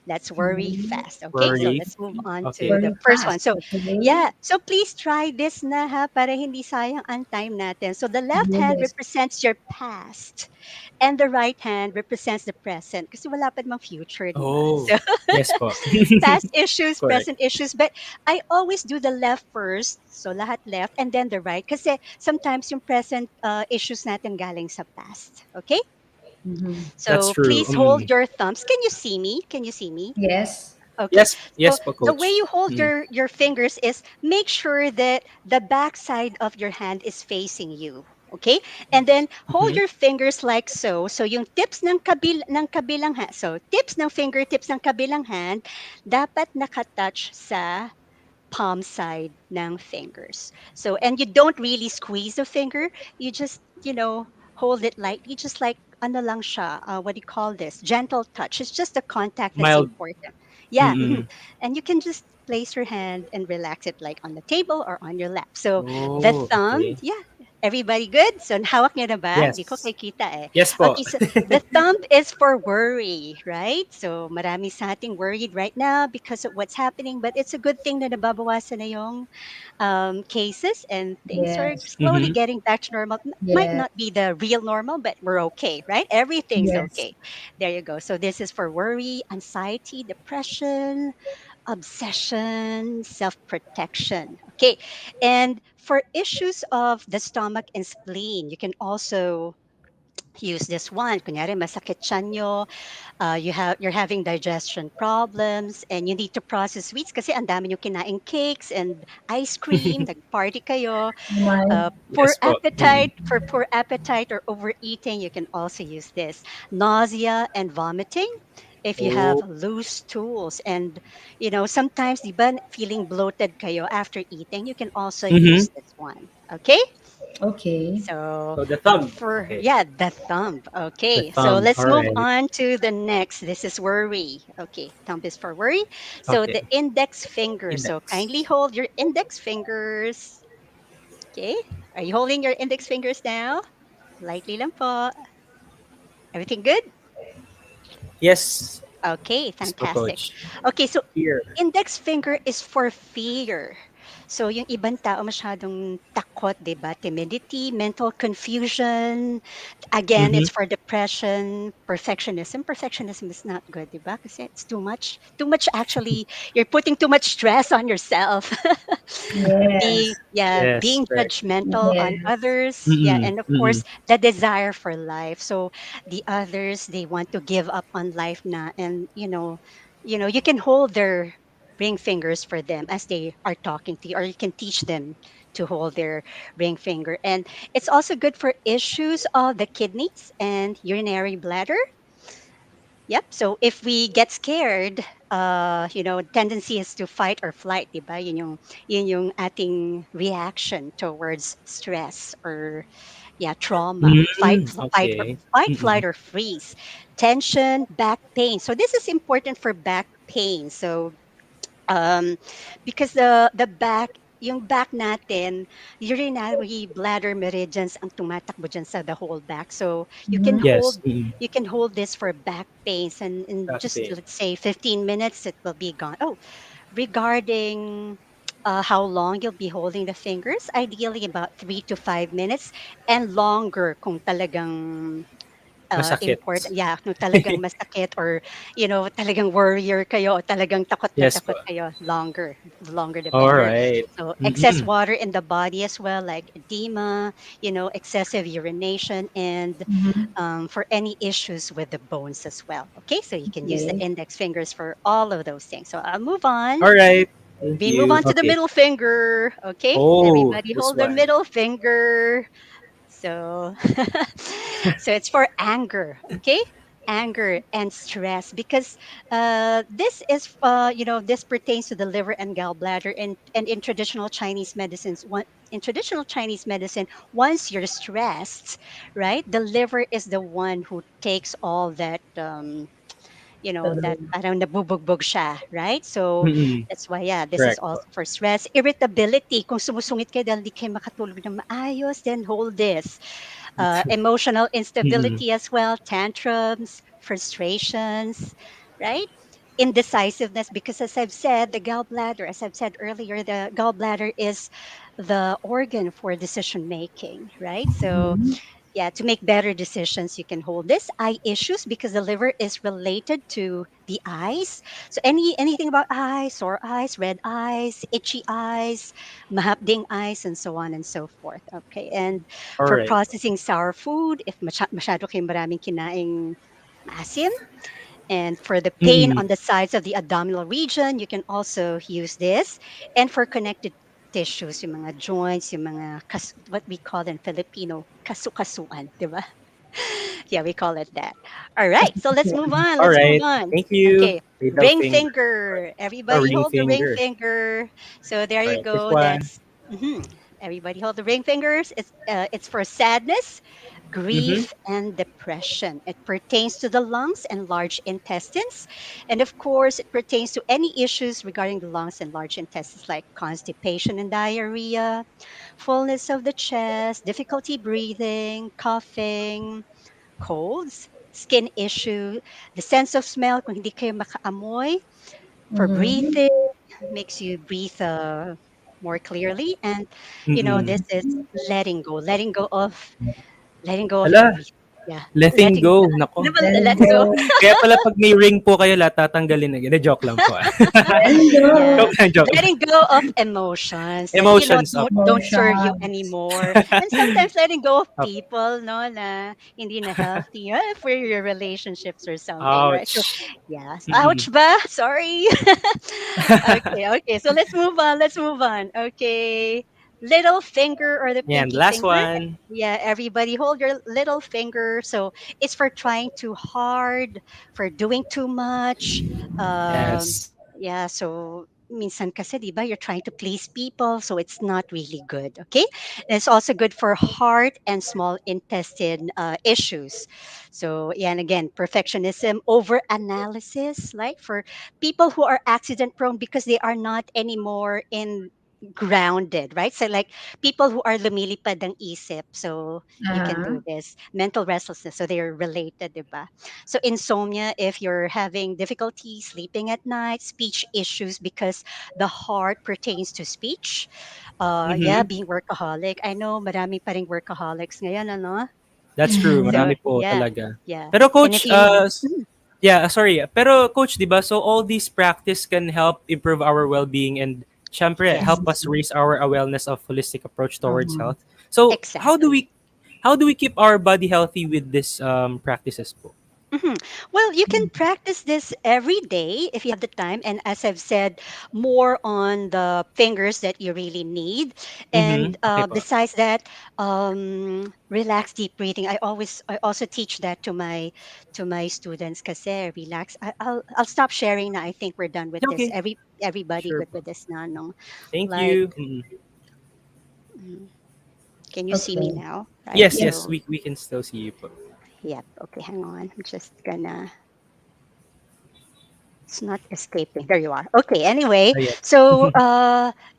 That's worry Mhm. fast. Okay, so Worry. let's move on to Okay. the Very first one. fast. So, Okay. yeah, so please try this na ha para hindi sayang ang time natin. So the left hand Yes. represents your past and the right hand represents the present kasi wala pa namang future, di ba? Oh, So yes po. past issues, Correct. present issues, but I always do the left first, so lahat left, and then the right kasi sometimes yung present issues natin galing sa past. Okay? Mhm. That's So true. please hold your thumbs. Can you see me? Can you see me? Yes. Okay. Yes, So yes po, the way Coach. you hold Mm. your fingers is make sure that the back side of your hand is facing you. Okay? And then hold Mm-hmm. your fingers like so. So yung tips ng kabilang hand. So tips ng fingertips ng kabilang hand dapat nakatouch sa palm side ng fingers. So, and you don't really squeeze the finger. You just, hold it lightly, just like ano lang siya, what do you call this? Gentle touch. It's just the contact that's Mild. important. Yeah. Mhm. Mm-mm. And you can just place your hand and relax it like on the table or on your lap. So the Oh, thumb, okay. yeah. Everybody good? So hawak niyo na ba? Di ko Yes. kita eh. Yes po. Okay, so the thumb is for worry, right? So marami sa ating worried right now because of what's happening, but it's a good thing na nababawasan na yung cases and things are Yes. slowly Mm-hmm. getting back to normal. Might Yes. not be the real normal, but we're okay, right? Everything's Yes. okay. There you go. So this is for worry, anxiety, depression, obsession, self protection. Okay. And for issues of the stomach and spleen, you can also use this one. Kunyari, masakit tiyan nyo, you're having digestion problems and you need to process sweets kasi ang dami nyo kinaing cakes and ice cream, nag-party kayo. My. Poor Yes po. appetite, Mm-mm. for poor appetite or overeating, you can also use this. Nausea and vomiting. If you have Oh. loose stools and sometimes di ba feeling bloated kayo after eating, you can also Mm-hmm. use this one. Okay? Okay. So So the thumb. for Okay. yeah, the thumb. The Okay. So thumb. let's All move right. on to the next. This is worry. Okay, thumb is for worry. So Okay. the index finger. So Index. kindly hold your index fingers. Okay. Are you holding your index fingers now? Lightly lang po. Everything good? Yes. Okay, Yes po, fantastic. Coach. Okay, so Here. index finger is for fear. So yung ibang tao masyadong takot, 'di ba? Timidity, mental confusion. Again, Mhm. it's for depression, perfectionism. Perfectionism is not good, 'di ba? Kasi it's too much. Too much actually, you're putting too much stress on yourself. Yes. Yes, Being correct. judgmental on Yes. others. Yeah, Mm, and of mm. course, the desire for life. So the others, they want to give up on life na, and you can hold their ring fingers for them as they are talking to you, or you can teach them to hold their ring finger. And it's also good for issues of the kidneys and urinary bladder. Yep. So if we get scared, tendency is to fight or flight, di ba? Yun yung ating reaction towards stress or, yeah, trauma. Hmm, okey. Fight, Mm. flight, or freeze. Tension, back pain. So this is important for back pain. So um, because yung back natin, urinary bladder meridians ang tumatakbo dyan sa the whole back. So Mhm. Yes, mm. you can hold this for back pains, and in Back just pain. let's say 15 minutes it will be gone. Oh, regarding how long you'll be holding the fingers, ideally about 3 to 5 minutes, and longer kung talagang Masakit. important, yeah, kung talagang masakit, or talagang warrior kayo, o talagang takot na Yes po. takot kayo, longer, the longer the better. Alright. So excess Mm. water in the body as well, like edema, excessive urination, and Mhm. for any issues with the bones as well. Okay, so you can use the Okay. index fingers for all of those things. So I'll move on. Alright. Thank We move you. on to the Okay. middle finger. Okay, Oh, everybody this hold their one. middle finger. So, so it's for anger, okay? Anger and stress, because this pertains to the liver and gallbladder, and in traditional Chinese medicines. In traditional Chinese medicine, once you're stressed, right, the liver is the one who takes all that. That Totally. parang nabubugbog siya, right? So Mm. that's why, yeah, this is Correct po. also for stress. Irritability, kung sumusungit kayo dahil di kayo makatulog ng maayos, then hold this. Emotional Mm. instability as well, tantrums, frustrations, right? Indecisiveness, because as I've said, the gallbladder, as I've said earlier, the gallbladder is the organ for decision making, right? So Mhm. yeah, to make better decisions, you can hold this. Eye issues, because the liver is related to the eyes. So anything about eyes, sore eyes, red eyes, itchy eyes, mahapding eyes, and so on and so forth. Okay, and for Alright po. processing sour food, if masyado kayong maraming kinaing maasim, and for the pain Mm. on the sides of the abdominal region, you can also use this. And for connected tissues, yung mga joints, yung mga what we call in Filipino, kasukasuan, di ba? Yeah, we call it that. All right, so let's move on. Let's move Alright. on. Thank you. Okay, Middle ring finger. finger. Oh, Everybody ring hold the ring finger. finger. So there you Alright, this go. one. Everybody hold the ring fingers. It's for sadness, Mhm. grief, and depression. It pertains to the lungs and large intestines, and of course, it pertains to any issues regarding the lungs and large intestines, like constipation and diarrhea, fullness of the chest, difficulty breathing, coughing, colds, skin issue, the sense of smell, kung hindi kayo makaamoy, for Mhm. breathing, makes you breathe more clearly. And, Mm. this is letting go of Hala, everything. Yeah, letting letting go, naku. Letting letting go. go. Kaya pala 'pag may ring po kayo lahat tatanggalin agad. Hindi, joke lang po, Letting Yeah, go. Joke lang, joke lang. letting go of emotions that Emotions, opo. don't serve you Emotions. anymore, and sometimes letting go of Opo. people, no, na hindi na healthy, for your relationships or something, right? So Ouch. yes, Mm. ouch ba, sorry. Okay, so let's move on. Okay, little finger or the Yan, pinky last finger. one. Yeah, everybody hold your little finger. So it's for trying too hard, for doing too much. um Yes. yeah, so minsan kasi, 'di ba, you're trying to please people, so it's not really good, okay? And it's also good for heart and small intestine issues. So, yeah, and again, perfectionism, over analysis, like for people who are accident prone because they are not anymore in grounded, right? So like people who are lumilipad ng isip, so you can Uh-huh. do this. Mental restlessness, so they're related, diba? So insomnia, if you're having difficulty sleeping at night, speech issues because the heart pertains to speech. Yeah, Mhm. being workaholic. I know marami pa ring workaholics ngayon, ano? That's true, So marami po yeah, talaga. yeah. Pero And if coach, you yeah, sorry. Pero coach, 'di ba? So all these practice can help improve our well-being and syempre yes, help us raise our awareness of holistic approach towards Uh-huh. health. So exactly. how do we keep our body healthy with this practices po? Mhm. Well, you can practice this every day if you have the time. And as I've said, more on the fingers that you really need. And Mhm. Okay po. besides that, relax deep breathing. I also teach that to my students. Kasi relax. I'll stop sharing now. I think we're done with Yeah, this. okay. Everybody Sure good po. with this now, no? Thank Like, you. Mm. mm, can you see me Okay. now? Right. Yes, Yes. yes, So, we can still see you po. yep. Okay, hang on. I'm just gonna. It's not escaping. There you are. Okay, anyway. Ayan. So,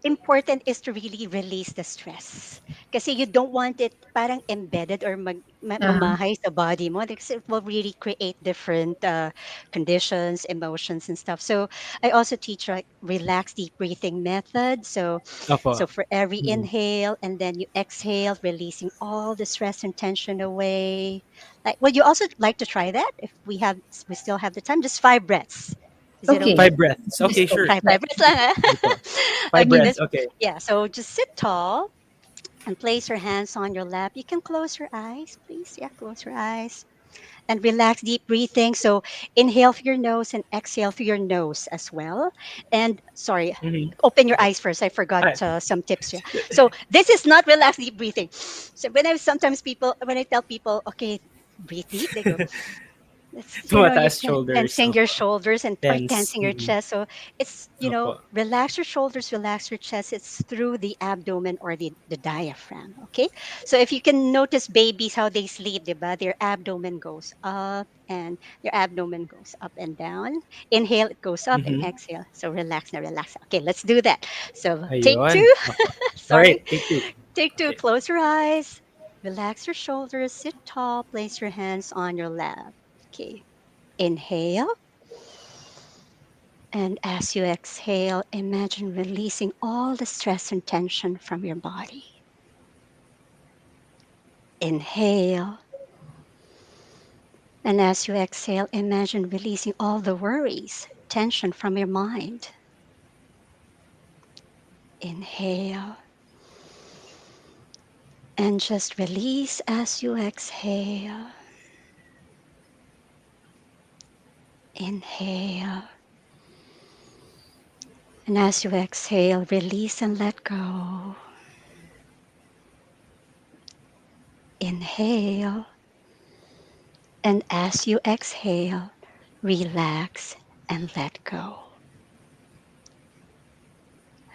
important is to really release the stress. Kasi you don't want it parang embedded or Uh-huh. mamahay sa body mo because it will really create different conditions, emotions, and stuff. So, I also teach like relax deep breathing method. So, Opo. for every Mm. inhale and then you exhale, releasing all the stress and tension away. Like, would you also like to try that? If we still have the time, just 5 breaths. Is it Okay. okay? 5 breaths. Yes, Okay, coach. sure. Five Yes. breaths lang, ah. Sige po. Five Okay, breaths. let's, Okay. yeah. So just sit tall and place your hands on your lap. You can close your eyes, please. Yeah, close your eyes and relax deep breathing. So inhale through your nose and exhale through your nose as well. And sorry, Mhm. open your eyes first. I forgot Ay, some tips here. So this is not relax deep breathing. So when I tell people, okay, breathe deep, they go, you tumataas can shoulders. tensing your Opo. shoulders and or Tense. tensing your Mm. chest. So it's, Opo. relax your shoulders, relax your chest. It's through the abdomen or the diaphragm. Okay. So if you can notice babies, how they sleep, diba? Their abdomen goes up and their abdomen goes up and down. Inhale, it goes up and Mhm. exhale. So relax now, relax. Okay, let's do that. So take Ayun. two. Opo. Sorry. Alright, take two. Take two. Okay. Close your eyes. Relax your shoulders. Sit tall. Place your hands on your lap. Okay. Inhale. And as you exhale, imagine releasing all the stress and tension from your body. Inhale. And as you exhale, imagine releasing all the worries, tension from your mind. Inhale. And just release as you exhale. Inhale. And as you exhale, release and let go. Inhale. And as you exhale, relax and let go.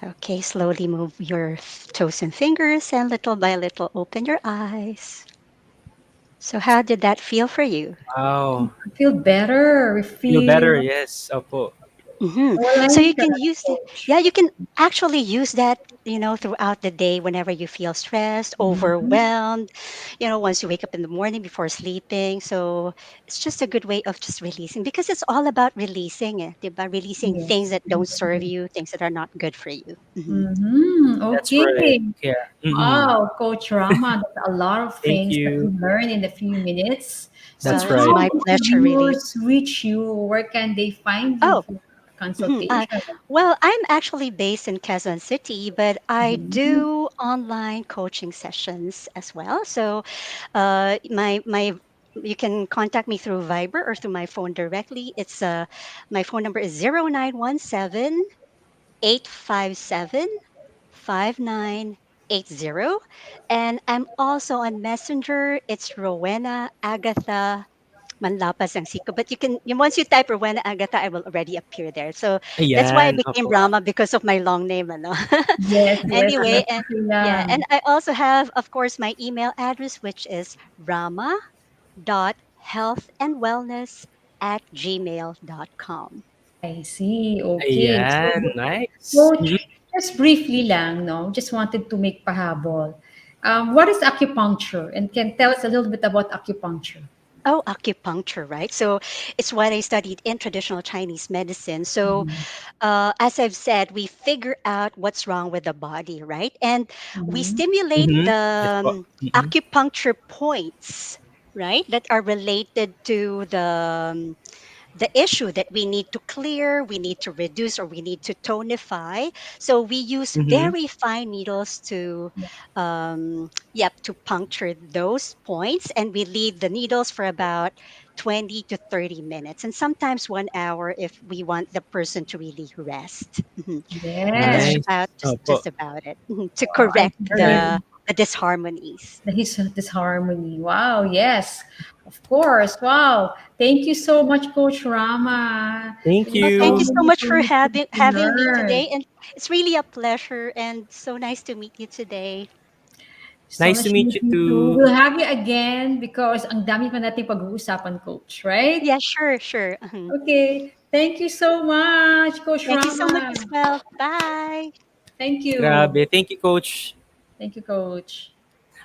Okay, slowly move your toes and fingers and little by little open your eyes. So, how did that feel for you? Wow. I feel better. We Feel better, feel yes. Opo. So aligned, you can use it. coach. Yeah, you can actually use that, throughout the day whenever you feel stressed, Mhm. overwhelmed, once you wake up in the morning before sleeping. So it's just a good way of just releasing because it's all about releasing it, diba? Releasing things Yes. that don't serve you, things that are not good for you. Mm-hmm. That's right. Okay. Yeah. Mhm. Wow, Coach Rama, that's a lot of Thank things that we you. learned in a few minutes. So, Well, That's it's how right. my can the pleasure, really. viewers reach you? Where can they find you Oh, for mhm. consultation? Well, I'm actually based in Quezon City, but I Mhm. do online coaching sessions as well. So, my you can contact me through Viber or through my phone directly. It's my phone number is 0917-857-5980, and I'm also on Messenger. It's Rowena Agatha Mnalapaz Angsico. But once you type Rowena Agatha, I will already appear there. So that's why I Ayan, became opo. Rama because of my long name, ano. Yes, yes, Anyway, yes. and Okay yeah, and lang. I also have, of course, my email address, which is rama.healthandwellness@gmail.com. I see. Okay. Ayan, So, nice. Coach, Mhm. Just briefly lang, no? Just wanted to make pahabol. What is acupuncture? And can tell us a little bit about acupuncture. Oh, acupuncture, right? So it's what I studied in traditional Chinese medicine. So, Mhm. as I've said, we figure out what's wrong with the body, right? And we Mhm. stimulate Mhm. the Yes po. Mm. acupuncture points, right, that are related to the issue that we need to clear, we need to reduce, or we need to tonify. So we use Mhm. very fine needles to, yep, to puncture those points, and we leave the needles for about 20 to 30 minutes, and sometimes 1 hour if we want the person to really rest. Mhm. And that's Yes. Nice. about Opo. just about it, to Wow, I correct heard the disharmonies. this harmony. Wow, yes. Of course. Wow. Thank you so much, Coach Rama. Thank It was Oh, so thank you you. so many much for things to having me learn. today, and it's really a pleasure and so nice to meet you today. So Nice to nice meet you meeting you. too. We'll have you again because ang dami pa nating pag-uusapan, Coach, right? Yeah, sure, sure. Okay. Thank you so much, Coach Thank you so much Rama. as well. Bye. Thank you. Grabe. Thank you, coach. Thank you, Coach.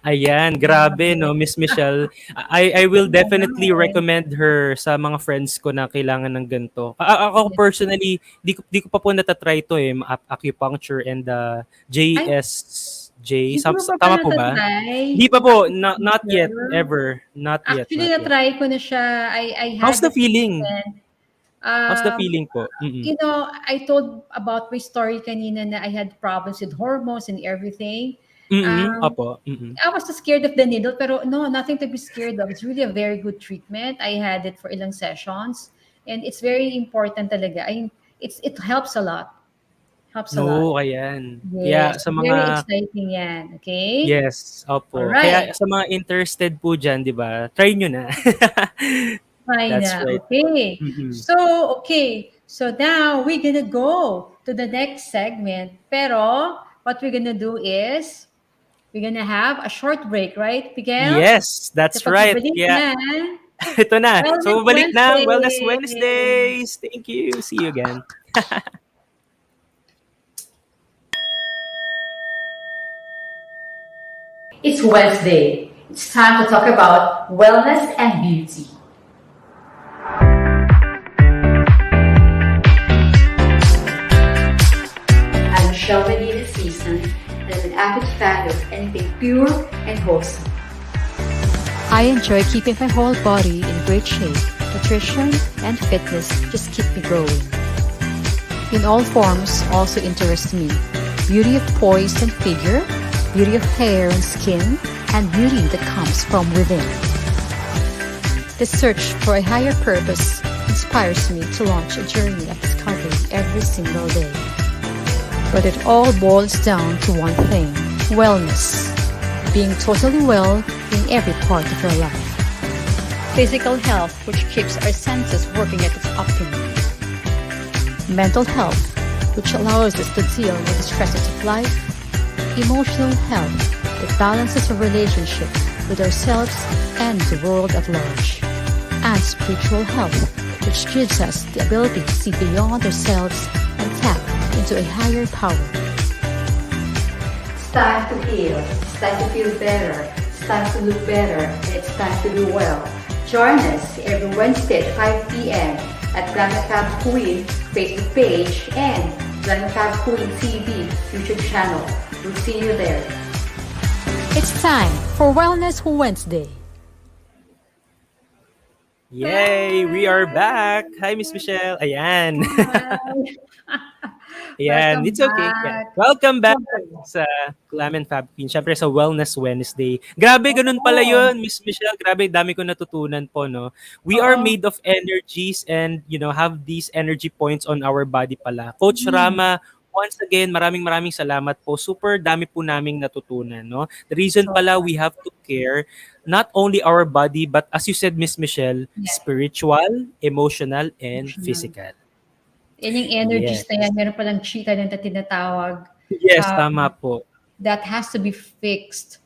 Ayan, grabe no, Miss Michelle. I will definitely Alright. recommend her sa mga friends ko na kailangan ng ganito. Ako Yes. personally, di ko pa po natatry to eh, acupuncture and Ay, JSJ. hindi mo pa Tama po ba? natatry Hindi pa yung po, not yet, acupuncture? ever. Not yet, Actually, not yet. na-try ko na siya. I How's had the the feeling? treatment. How's the Um, feeling po? Mm-mm. I told about my story kanina na I had problems with hormones and everything. Mm-mm. Um, Opo. Mm-mm. I was so scared of the needle, pero no, nothing to be scared of. It's really a very good treatment. I had it for ilang sessions, and it's very important talaga. It helps a lot. Helps a lot. No, ayan. Kaya Yes, sa very mga exciting yan. Okay? yes, All opo. Kaya right. sa mga interested po diyan, 'di ba? Try niyo na. Fine That's na. right po. Okay. Mm. So, so now we're gonna go to the next segment. Pero, what we're gonna do is, we're gonna have a short break, right, Miguel? Yes, Sa that's right. pagbabalik Kaya ng ito na. Wellness So babalik ng Wellness Wednesday. Wednesdays. Thank you. See you again. It's Wednesday. It's time to talk about wellness and beauty. I'm Michelle Medina Sison, and I'm an avid fan of anything pure and wholesome. I enjoy keeping my whole body in great shape. Nutrition and fitness just keep me growing. In all forms also interest me. Beauty of poise and figure, beauty of hair and skin, and beauty that comes from within. The search for a higher purpose inspires me to launch a journey of discovery every single day. But it all boils down to one thing: wellness. Being totally well in every part of your life. Physical health, which keeps our senses working at its optimum. Mental health, which allows us to deal with the stresses of life. Emotional health, that balances our relationship with ourselves and the world at large. And spiritual health, which gives us the ability to see beyond ourselves and tap into a higher power. It's time to heal. It's time to feel better. It's time to look better. And it's time to do well. Join us every Wednesday at 5 p.m. at Glamour Fab Queen Facebook page and Glamour Fab Queen TV YouTube channel. We'll see you there. It's time for Wellness Wednesday. Yay, we are back. Hi, Miss Michelle. Ayan. Ayan, Welcome it's okay. Yeah. back. Welcome back Okay. sa Glam and Fab Queen. Siyempre sa Wellness Wednesday. Grabe, ganun pala Oo. yun, Miss Michelle. Grabe, dami ko natutunan po, no? We are Oo. made of energies and, have these energy points on our body pala. Coach Mm. Rama, once again, maraming salamat po. Super dami po naming natutunan, no? The reason So, pala we have to care not only our body, but as you said, Miss Michelle, yes. spiritual, emotional, and Emotional. physical. Yan yung energies Yes. na yan. Meron palang chita na tinatawag. Yes, Um, tama po. that has to be fixed.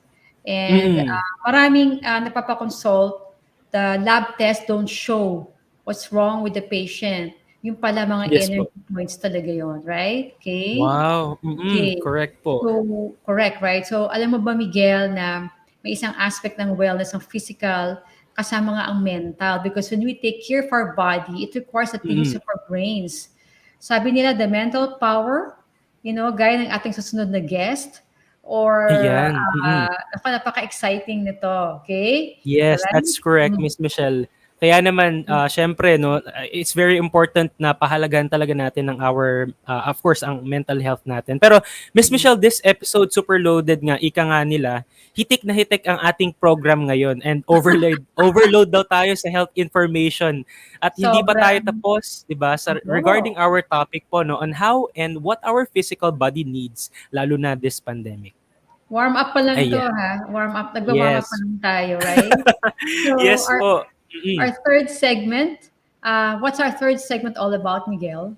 And Mm. maraming napapakonsult, the lab tests don't show what's wrong with the patient. yung pala mga Yes po. energy points talaga yon, right? Okay? Wow. Okay. Correct po. So, correct, right? So, alam mo ba, Miguel, na may isang aspect ng wellness, ng physical, kasama nga ang mental. Because when we take care of our body, it requires the use Mm. of our brains. Sabi nila, the mental power, gaya ng ating susunod na guest, or Ayan. napaka-exciting nito. Okay? Yes, Alright? that's correct, Mm. Miss Michelle. Kaya naman, syempre, no, it's very important na pahalagahan talaga natin ng of course, ang mental health natin. Pero, Miss Michelle, this episode super loaded nga, ika nga nila, hitik na hitik ang ating program ngayon and overload daw tayo sa health information. At hindi pa tayo Sobrang, tapos, di ba, regarding oo. our topic po, no, on how and what our physical body needs, lalo na this pandemic. Warm up pa lang to, Ayan. ha? Nagwa-warm up pa Yes. lang tayo, right? So, Yes po. our third segment, what's our third segment all about, Miguel?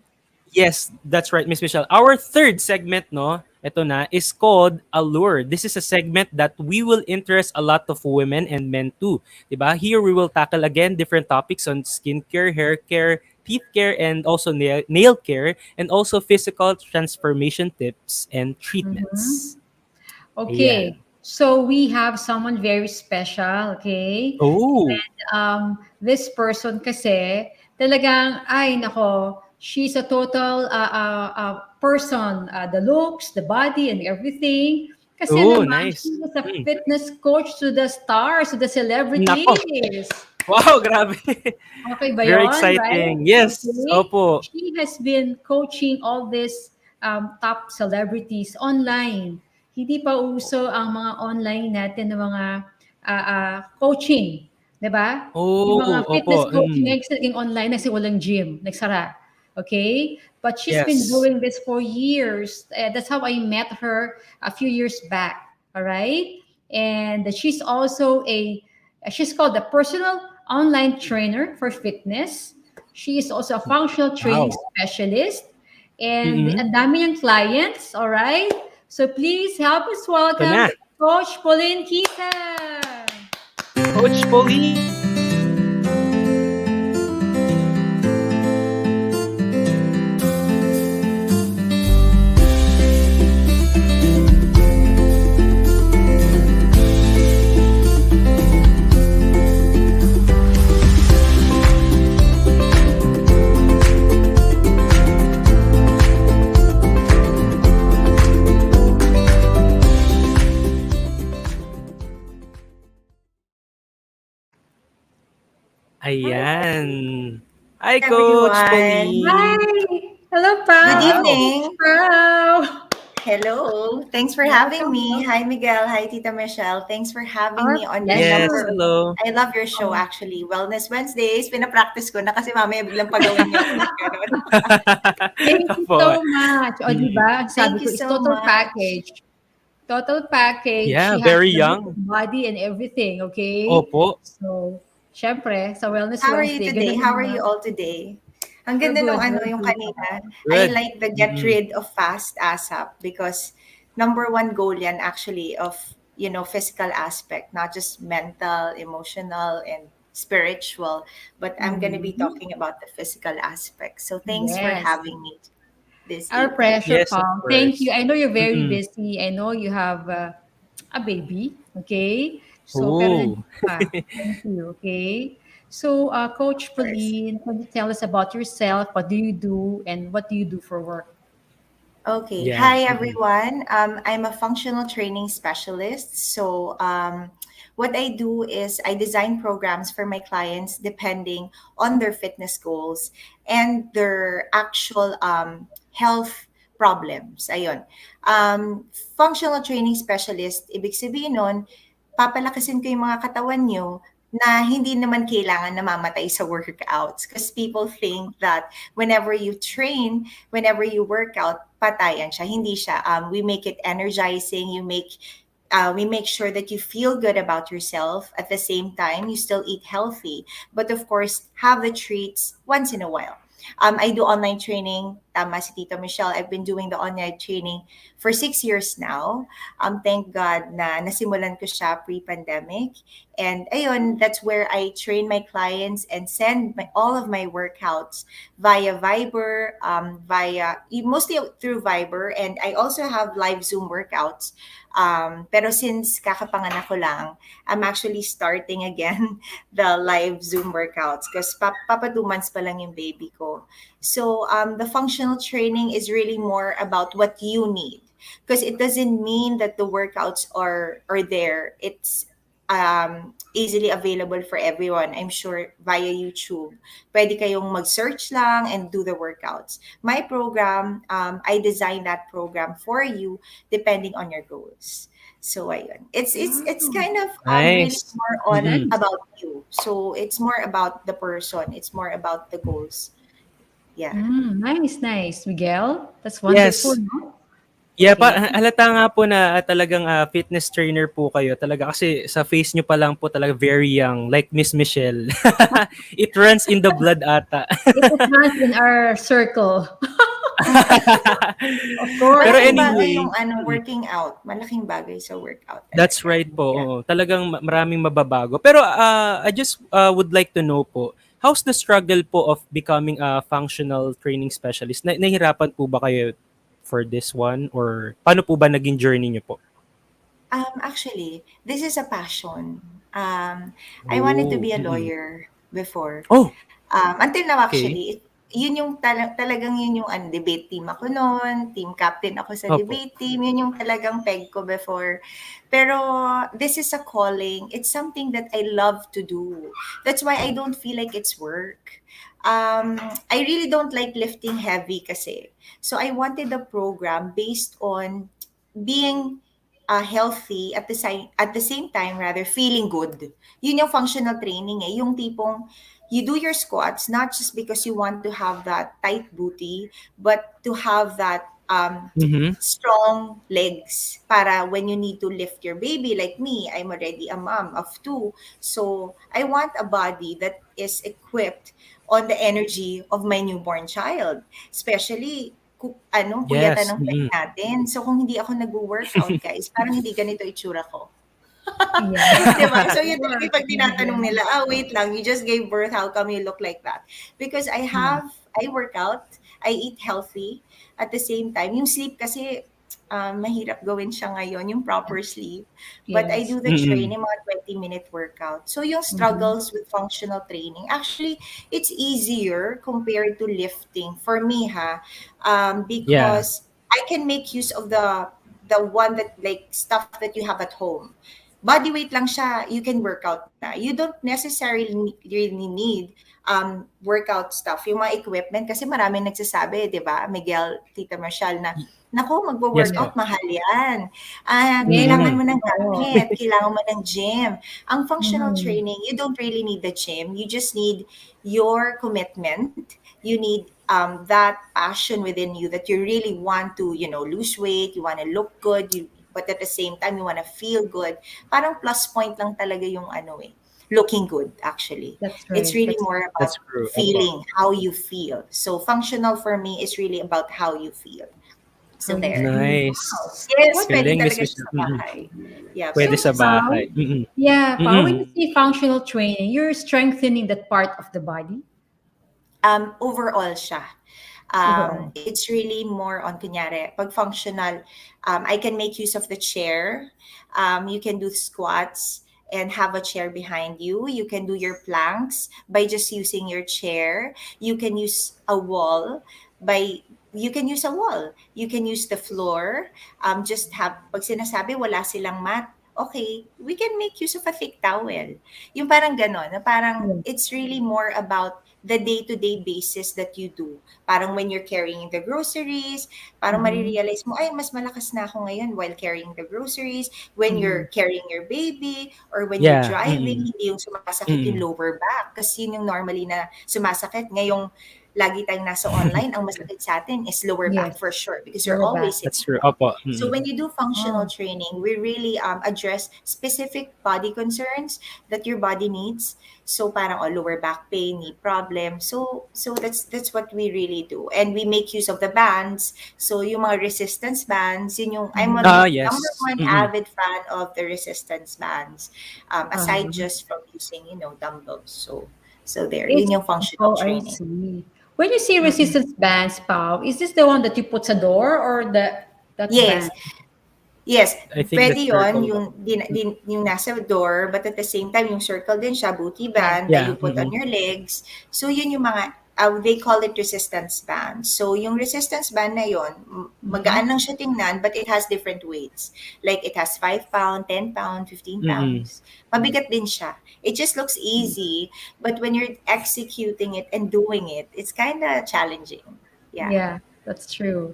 Yes, that's right, Miss Michelle. Our third segment, no, ito na, is called Allure. This is a segment that we will interest a lot of women and men too. Diba? Here we will tackle again different topics on skincare, hair care, teeth care, and also nail care, and also physical transformation tips and Mhm. treatments. Okay, Ayan. so we have someone very special, okay? Oh, This person kasi, talagang, ay, nako, she's a total person, the looks, the body, and everything. Kasi oh, naman, she nice. is a fitness coach to the stars, to the Nako. celebrities. Wow, grabe. Okay ba Very yun, right? exciting. Yes, Okay. opo. She has been coaching all these top celebrities online. Hindi pa uso ang mga online natin ng mga coaching. 'Di ba? Yung mga Oh, fitness opo. coaching ngayon kasi naging online na kasi walang gym. Nagsara. Okay? But she's been Yes. doing this for years. That's how I met her a few years back. All right? And she's called the personal online trainer for fitness. She is also a functional training Wow. specialist. And Mm-mm. ang dami niyang clients, all right? So please help us Ito welcome na. Coach Paulyn Quiza. Coach Paulyn. Ayan. Hi, Coach Everyone. Hi! Paulyn. Hello, Good Pao! Wow. evening. Pao! Hello. Thanks for having me. Hi, Miguel. Hi, Tita Michelle. Thanks for having Our me on your Yes, pleasure. hello. I love your show actually. Wellness Wednesdays. Pinapractice ko na kasi mamaya biglang pagawin niyo ako ng ganun. Thank you Opo. so much. O, di Mm. ba? Sabi Thank ko, you it's so total much. package. Total package. Yeah, She has very the look, young. body, and everything, okay? Opo. So, syempre, sa Wellness How are you Wednesday, today? ganun How yung are mga, you all today? Ang we're ganda nung good, we're yung good. kanina. I Good. like the get Mm-mm. rid of fast ASAP because number one goal yan actually of, physical aspect, not just mental, emotional, and spiritual, but I'm going to be Mhm. talking about the physical aspect. So thanks for Yes. having me this Our evening. pressure, Yes, of Paul. Thank you. course. I know you're very Mm-mm. busy. I know you have a baby, okay? So, pero Oh. nandito ka. Thank you, okay? So, Coach Of course. Pauline, can you tell us about yourself? What do you do and what do you do for work? Okay. Yeah. Hi, Mm-mm. everyone. I'm a functional training specialist. So, what I do is I design programs for my clients depending on their fitness goals and their actual health problems. Ayun. Functional training specialist, ibig sabihin nun, papalakasin ko yung mga katawan nyo na hindi naman kailangan namamatay sa workouts. Because people think that whenever you train, whenever you work out, patayan siya. Hindi siya. We make it energizing. We make sure that you feel good about yourself. At the same time, you still eat healthy. But of course, have the treats once in a while. I do online training tama si Tita Michelle, I've been doing the online training for 6 years now. Thank God na nasimulan ko siya pre-pandemic. And ayun, that's where I train my clients and send all of my workouts via Viber, mostly through Viber. And I also have live Zoom workouts. Pero since kakapanganak ko lang, I'm actually starting again the live Zoom workouts because papa 2 months pa lang yung baby ko. So the functional training is really more about what you need because it doesn't mean that the workouts are there. It's easily available for everyone. I'm sure via YouTube. Pwede kayong mag-search lang and do the workouts. My program, I designed that program for you depending on your goals. So ayun. It's Wow. kind of really Nice. more on Mm-mm. That's about you. So it's more about the person. It's more about the goals. Yeah. nice, nice. Miguel, that's wonderful, Yes. no? Yeah, Okay. halata nga po na talagang fitness trainer po kayo. Talaga kasi sa face nyo pa lang po talaga very young, like Miss Michelle. It runs in the blood ata. It runs in our circle. Of course, Pero Malaking we bagay anyway, yung working out. Malaking bagay sa workout that's talaga. right po. Yeah. Oo. Talagang maraming mababago. Pero I just would like to know po, how's the struggle po of becoming a functional training specialist? Nahihirapan po ba kayo for this one? Or paano po ba naging journey niyo po? Actually, this is a passion. I wanted to Oh, be a mm. lawyer before. Oh, Until now okay. actually, yun yung talagang yun yung debate team ako noon, team captain ako sa Opo. debate team, yun yung talagang peg ko before. Pero this is a calling. It's something that I love to do. That's why I don't feel like it's work. I really don't like lifting heavy kasi. So I wanted a program based on being healthy at the same time rather feeling good. Yun yung functional training yung tipong you do your squats not just because you want to have that tight booty but to have that Mhm. strong legs para when you need to lift your baby. Like me, I'm already a mom of two, so I want a body that is equipped on the energy of my newborn child, especially puyatan Yes. ng puwet Mm. natin. So kung hindi ako nagwo-workout guys, parang hindi ganito itsura ko. yeah, 'Di ba? So of yun talaga course. yung 'pag tinatanong nila, wait lang, you just gave birth, how come you look like that?" Because Mm, I work out, I eat healthy, at the same time, yung sleep kasi, mahirap gawin siya ngayon, yung proper sleep. But I yes. do the Mm. training, mga 20-minute workout. So yung Mhm. struggles with functional training, actually, it's easier compared to lifting for me, Yeah. because I can make use of the one that like stuff that you have at home. Body weight lang siya, you can work out na. You don't necessarily really need workout stuff. Yung mga equipment, kasi maraming nagsasabi, di ba, Miguel, Tita Marshall, na, naku, Yes po. magwo-workout, mahal yan. Kailangan Yes. Mm. mo ng Oo. gamit, kailangan mo ng gym. Ang functional Mhm. training, you don't really need the gym. You just need your commitment. You need that passion within you that you really want to, lose weight, you want to look good, but at the same time, you want to feel good. Parang plus point lang talaga yung looking good actually. That's It's right. really That's more That's about true. Opo. feeling how you feel. So functional for me is really about how you feel. how So you there. feel. Nice. Wow. Yes, What? pwede Galing, Miss talaga siya Michelle. sa Mm. bahay. Yeah. Puwede So, sa bahay. Pao, Mm. yeah, Pao, when you Mm. say functional training, you're strengthening that part of the body Overall siya. overall. It's really more on kunyari, pag functional, I can make use of the chair. You can do squats and have a chair behind you. You can do your planks by just using your chair. You can use a wall by you can use a wall. You can use the floor. Just have, pag sinasabi wala silang mat, okay, we can make use of a thick towel. Yung parang ganon, na parang Yeah. it's really more about the day-to-day basis that you do. Parang when you're carrying the groceries, parang Mhm. marirealize mo, ay, mas malakas na ako ngayon while carrying the groceries. When Mhm. you're carrying your baby, or when you're Yeah. driving, Mm. hindi yung sumasakit yung Mm. lower back. Kasi yun yung normally na sumasakit. Ngayong lagi tayong nasa online, ang masakit sa atin is lower back for Yes. sure because you're Lower back. always That's sitting true. down. Opo. So when you do functional Oh, training, we really address specific body concerns that your body needs. So parang lower back pain, knee problem. So that's what we really do. And we make use of the bands. So yung mga resistance bands, yun yung I'm a mhm. number Yes. one avid fan of the resistance bands. Aside Uh-huh. just from using, dumbbells. So there, It's yun yung functional oh, I training. see. When you see Mm-mm. resistance bands, Pau, is this the one that you put sa door or that Yes. band? Yes, I think pwede that's yon circle. yung nasa door, but at the same time, yung circle din siya, booty Yeah. band that you Yeah. put on your legs. So, yun yung mga, they call it resistance band. So, yung resistance band na yon, Mhm. magaan lang siya tingnan, but it has different weights. Like, it has 5 pound, 10 pound, 15 Mm-mm. pounds. Mabigat din siya. It just looks easy, but when you're executing it and doing it, it's kind of challenging. Yeah. Yeah, that's true.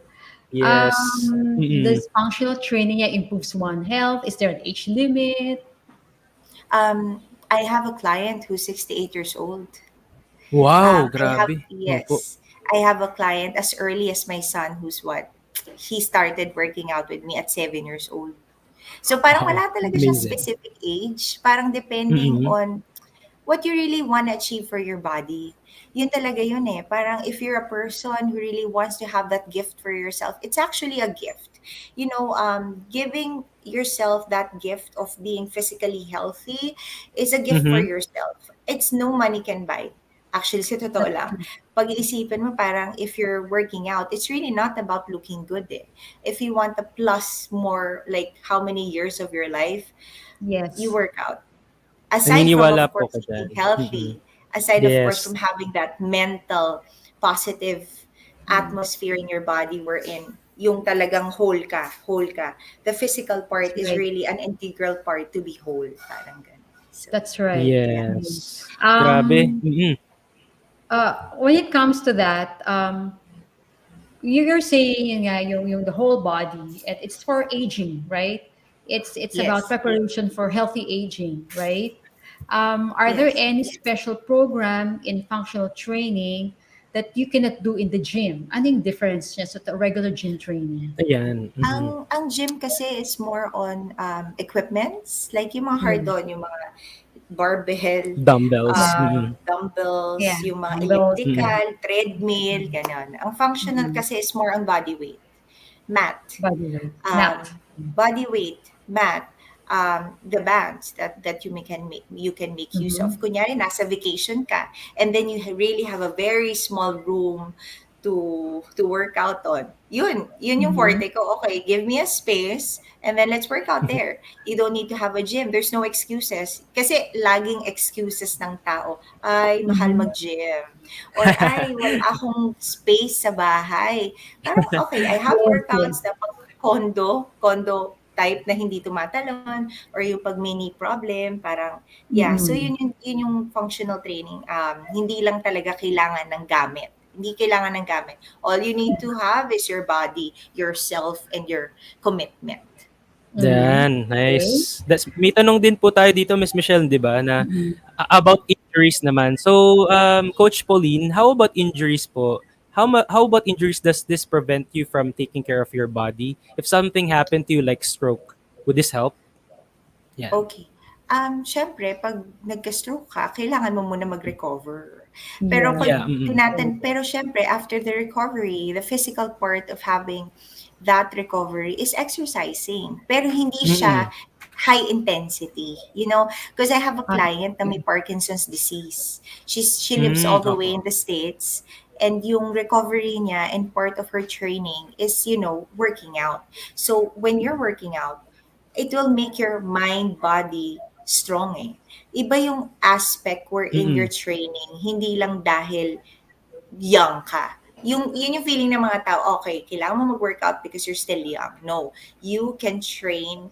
Yes. Mm-mm. This functional training yeah, improves one health. Is there an age limit? I have a client who's 68 years old. Wow, I have, grabe. Opo. yes, I have a client as early as my son who's what? He started working out with me at 7 years old. So parang Wow. wala talaga siyang Amazing. specific age. Parang depending Mm-mm. on what you really want to achieve for your body. Yun talaga yun eh. Parang if you're a person who really wants to have that gift for yourself, it's actually a gift. Giving yourself that gift of being physically healthy is a gift for Mm-hmm. yourself. It's no money can buy. Actually, sa totoo That's lang, true. pag-iisipan mo parang if you're working out, it's really not about looking good eh. If you want to plus more, like how many years of your life, you Yes. work out aside from Naniniwala of po course ako dyan. eating Mm-mm. healthy, aside of Yes. course from having that mental positive Mm. atmosphere in your body wherein yung talagang whole ka. The physical That's part is right. really an integral part to be whole, parang ganun. So, That's right. yeah. Mhm. Yes. Grabe. Um, Mm-mm. when it comes to that, you're saying yun nga, yung the whole body, it's for aging, right? It's about Yes. preparation for healthy aging, right? Are there Yes. any special program in functional training that you cannot do in the gym? Anong difference niya sa regular gym training? Ayan. Mm-mm. Ang gym kasi is more on equipments, like yung mga hard Mm. on, yung mga barbell, Dumbbells. Yeah, Mm-mm. dumbbells, yeah, yung mga dumbbells. Mm-mm. elliptical, treadmill, gano'n. Ang functional Mhm. kasi is more on body weight, mat. Body weight, mat. Um, Body weight, mat, the bands that you can make use of. Mhm. Kunyari, nasa vacation ka, and then you really have a very small room to work out on. Yun yung Mhm. forte ko. Okay, give me a space and then let's work out there. You don't need to have a gym. There's no excuses. Kasi laging excuses ng tao. Ay, mahal Mhm. mag-gym. Or ay, wala akong space sa bahay. Parang, okay, I have Yes, yes. workouts na pag condo type na hindi tumatalon or yung pag may knee problem, parang, yeah. So, Mhm. yun yung functional training. Hindi lang talaga kailangan ng gamit. Hindi kailangan ng gamit. All you need to have is your body, yourself, and your commitment. Mhm. Yan, Okay. nice. May tanong din po tayo dito, Miss Michelle, di ba, na Mhm. about injuries naman. So, Coach Pauline, how about injuries po? How about injuries does this prevent you from taking care of your body? If something happened to you like stroke, would this help? Yan. Okay. Syempre, pag nagka-stroke ka, kailangan mo muna mag-recover. Pero Yeah. Yeah. Mm-mm. pero syempre, after the recovery, the physical part of having that recovery is exercising. Pero hindi siya Mm-mm. high intensity, because I have a Ah, client na may okay. Parkinson's disease. She lives all the way Opo. in the States, and yung recovery niya and part of her training is, working out. So when you're working out, it will make your mind, body strong eh. Iba yung aspect wherein Mm-mm. you're training, hindi lang dahil young ka. Yun yung feeling ng mga tao, okay, kailangan mo mag-workout because you're still young. No, you can train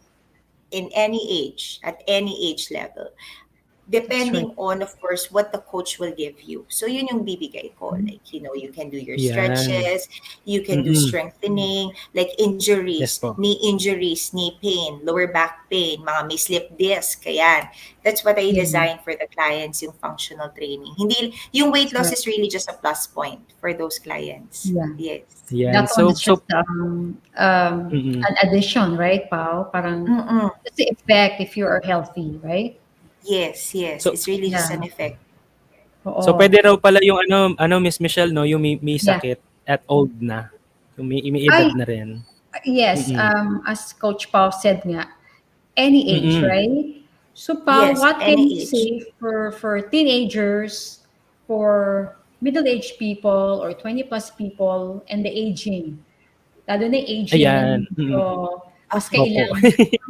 in any age, at any age level. That's right. depending on, of course, what the coach will give you. So yun yung bibigay ko. Mhm. Like, you can do your Yan. stretches, you can do Mm. strengthening, like Yes injuries, po. knee injuries, knee pain, lower back pain, mga may slip disc, ayan. That's what I Yeah, design for the clients, yung functional training. Hindi, yung weight that's loss right. is really just a plus point for those clients. Yeah. Yes. Yan. That one So is so just mm. an addition, right, Pao? Parang Mm-mm. it's the effect if you are healthy, right? Yes, yes. So It's really just Yeah. an effect. so Oo. puwede raw pala yung Miss Michelle 'no, yung may Yeah. sakit at old na. Yung may edad Ay, na rin. yes. Mm. As Coach Pao said nga, any age, Mm. right? So, Pao, Yes, what can you any age. say for teenagers, for middle-aged people, or 20 plus people, and the aging? Lalo na yung aging na Ayan, medyo mas Okay. opo. kailangan.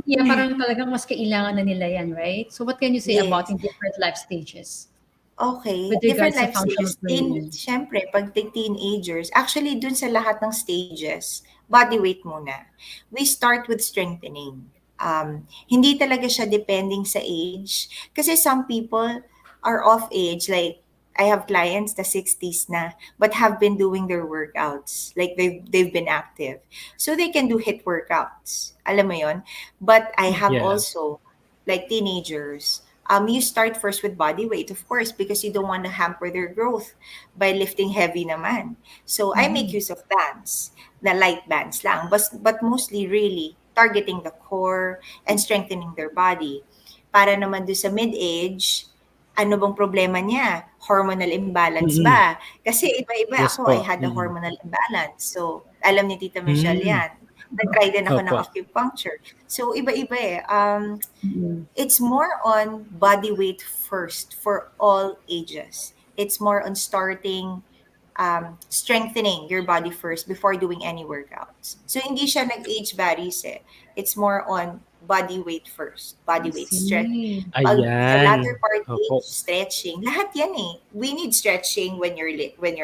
Yeah, parang talagang mas kailangan na nila yan, right? So, what can you say about Yes. in different life stages Okay, with different regards to life functional stages. training? Syempre, pag teenagers, actually dun sa lahat ng stages, body weight muna. We start with strengthening. Hindi talaga siya depending sa age. Kasi some people are off age. Like, I have clients na 60s na, but have been doing their workouts. Like, they've been active. So, they can do HIIT workouts. Alam mo yon. But I have Yeah. also, like teenagers, you start first with body weight, of course, because you don't want to hamper their growth by lifting heavy naman. So I make Mhm. use of bands, na light bands lang, but mostly really targeting the core and strengthening their body. Para naman do sa mid-age, ano bang problema niya? Hormonal imbalance Mm. ba? Kasi iba-iba Yes ako, I po. had a hormonal imbalance. So, alam ni Tita Michelle Hmm, yan. Nag-try din ako ng opo. acupuncture. So, iba-iba eh. Mhm. It's more on body weight first for all ages. It's more on starting strengthening your body first before doing any workouts. So hindi siya nag-age varies eh. It's more on body weight first. I Body weight stretch. see. Pag sa Ayan, latter part opo. age, stretching. Lahat yan eh. We need stretching when you're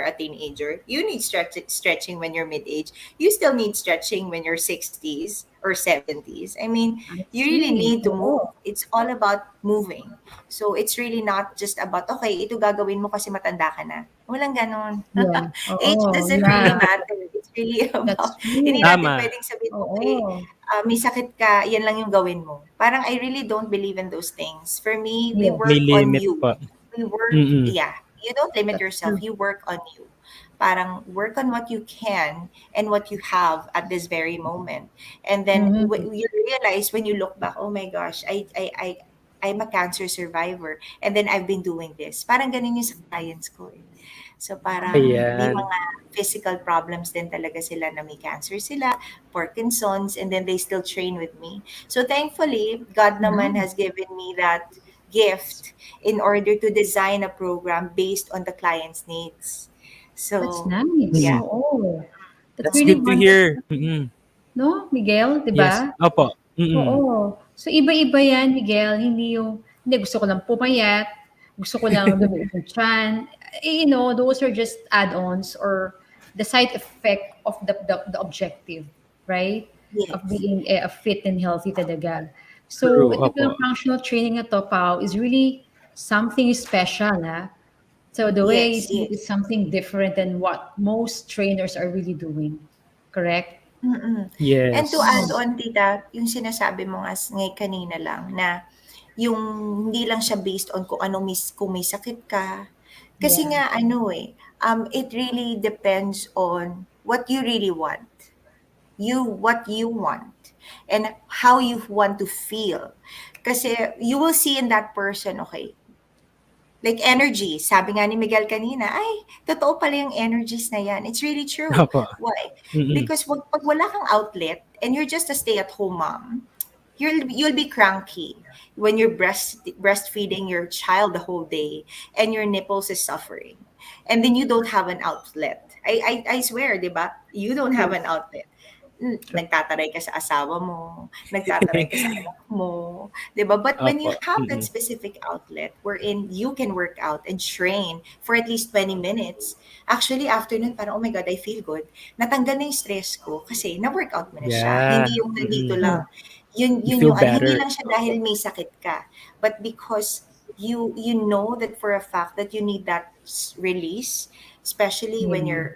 a teenager. You need stretching when you're mid-age. You still need stretching when you're 60s or 70s. I mean, I you really see. need to move. Oo. It's all about moving. So it's really not just about, okay, ito gagawin mo kasi matanda ka na. Walang ganon. Yeah. Age Oo. doesn't really Yeah. matter. It's really That's about, hindi true. natin Tama. pwedeng sabihin, okay, Oo. may sakit ka, yan lang yung gawin mo. Parang I really don't believe in those things. For me, we Yes. May work on limit you. pa. We work, Mm. yeah. You don't limit That's yourself. true. You work on you. Parang work on what you can and what you have at this very moment. And then Mhm. you realize when you look back, oh my gosh, I'm a cancer survivor. And then I've been doing this. Parang ganun yung sa clients ko eh. So parang may Ayan. mga physical problems din talaga sila na may cancer sila, Parkinson's, and then they still train with me. So thankfully, God naman Nice. has given me that gift in order to design a program based on the client's needs. That's So, nice. yeah. Mm. Oo. That's That's really good to wonderful. hear. Mm. No, Miguel, 'di Yes, ba? opo. Mm. Oo. So iba-iba 'yan, Miguel, hindi yung, "Hindi, gusto ko lang pumayat, gusto ko lang lumiit yung tiyan." Those are just add-ons or the side effect of the objective, right? Of Yes. being a fit and healthy talaga. So True, ito opo. palang functional training na 'to, Pao, is really something special, So the way you Yes, see it is yes. something different than what most trainers are really doing, correct? Mm. And to Yes. add Oh, on, tita, yung sinasabi mo nga kanina lang na yung hindi lang siya based on kung may sakit ka. Kasi yeah. nga ano eh, it really depends on what you really want. What you want and how you want to feel. Kasi you will see in that person, okay, like energy. Sabi nga ni Miguel kanina, ay, totoo pala yung energies na yan. It's really true. Opo. Why? Mm. Because pag wala kang outlet and you're just a stay-at-home mom, you'll be cranky when you're breastfeeding your child the whole day and your nipples is suffering. And then you don't have an outlet. I swear, di ba? You don't have True. an outlet. True. Nagtataray ka sa asawa mo, nagtataray ka sa anak mo, 'di ba? But when you Opo. have that Mm. specific outlet wherein you can work out and train for at least 20 minutes, actually after nun parang, oh my God, I feel good. Natanggal na yung stress ko kasi na-workout mo na siya. Yeah. Hindi yung nandito Mm. True. lang. Yun, You yun feel yung ano, hindi better. lang siya dahil may sakit ka, but because you know that for a fact that you need that release, especially when Yeah. you're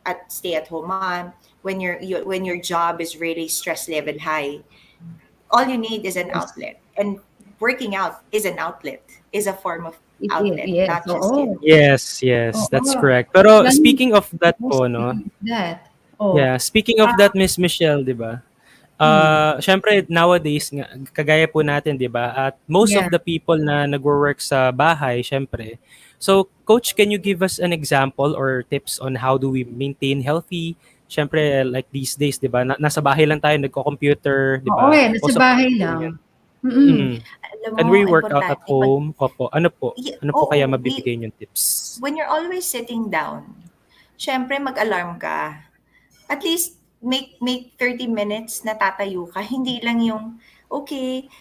at stay at home mom, when your job is really stress level high. All you need is an Yes. outlet, and working out is an outlet, is a form of It is. outlet, Yes. not just Oo. Yes, yes, that's Oo. correct. Pero Lalo speaking of that most po, of no? that. Oh. Yeah, speaking of that, Miss Michelle, 'di ba? Mm. Syempre nowadays nga kagaya po natin, 'di ba? At most Yeah. of the people na nagwo-work sa bahay, syempre. So, coach, can you give us an example or tips on how do we maintain healthy? Syempre like these days, 'di ba? Nasa bahay lang tayo nagko-computer, 'di Oo, ba? nasa Most of us bahay are doing lang. it. Mm. Mm. Alam Can mo, we work out at importante pag home? Opo. Ano po? Ano po kaya oo, mabibigay niyong tips? when you're always sitting down, syempre mag-alarm ka. At least make 30 minutes na tatayo ka. Hindi lang yung, okay,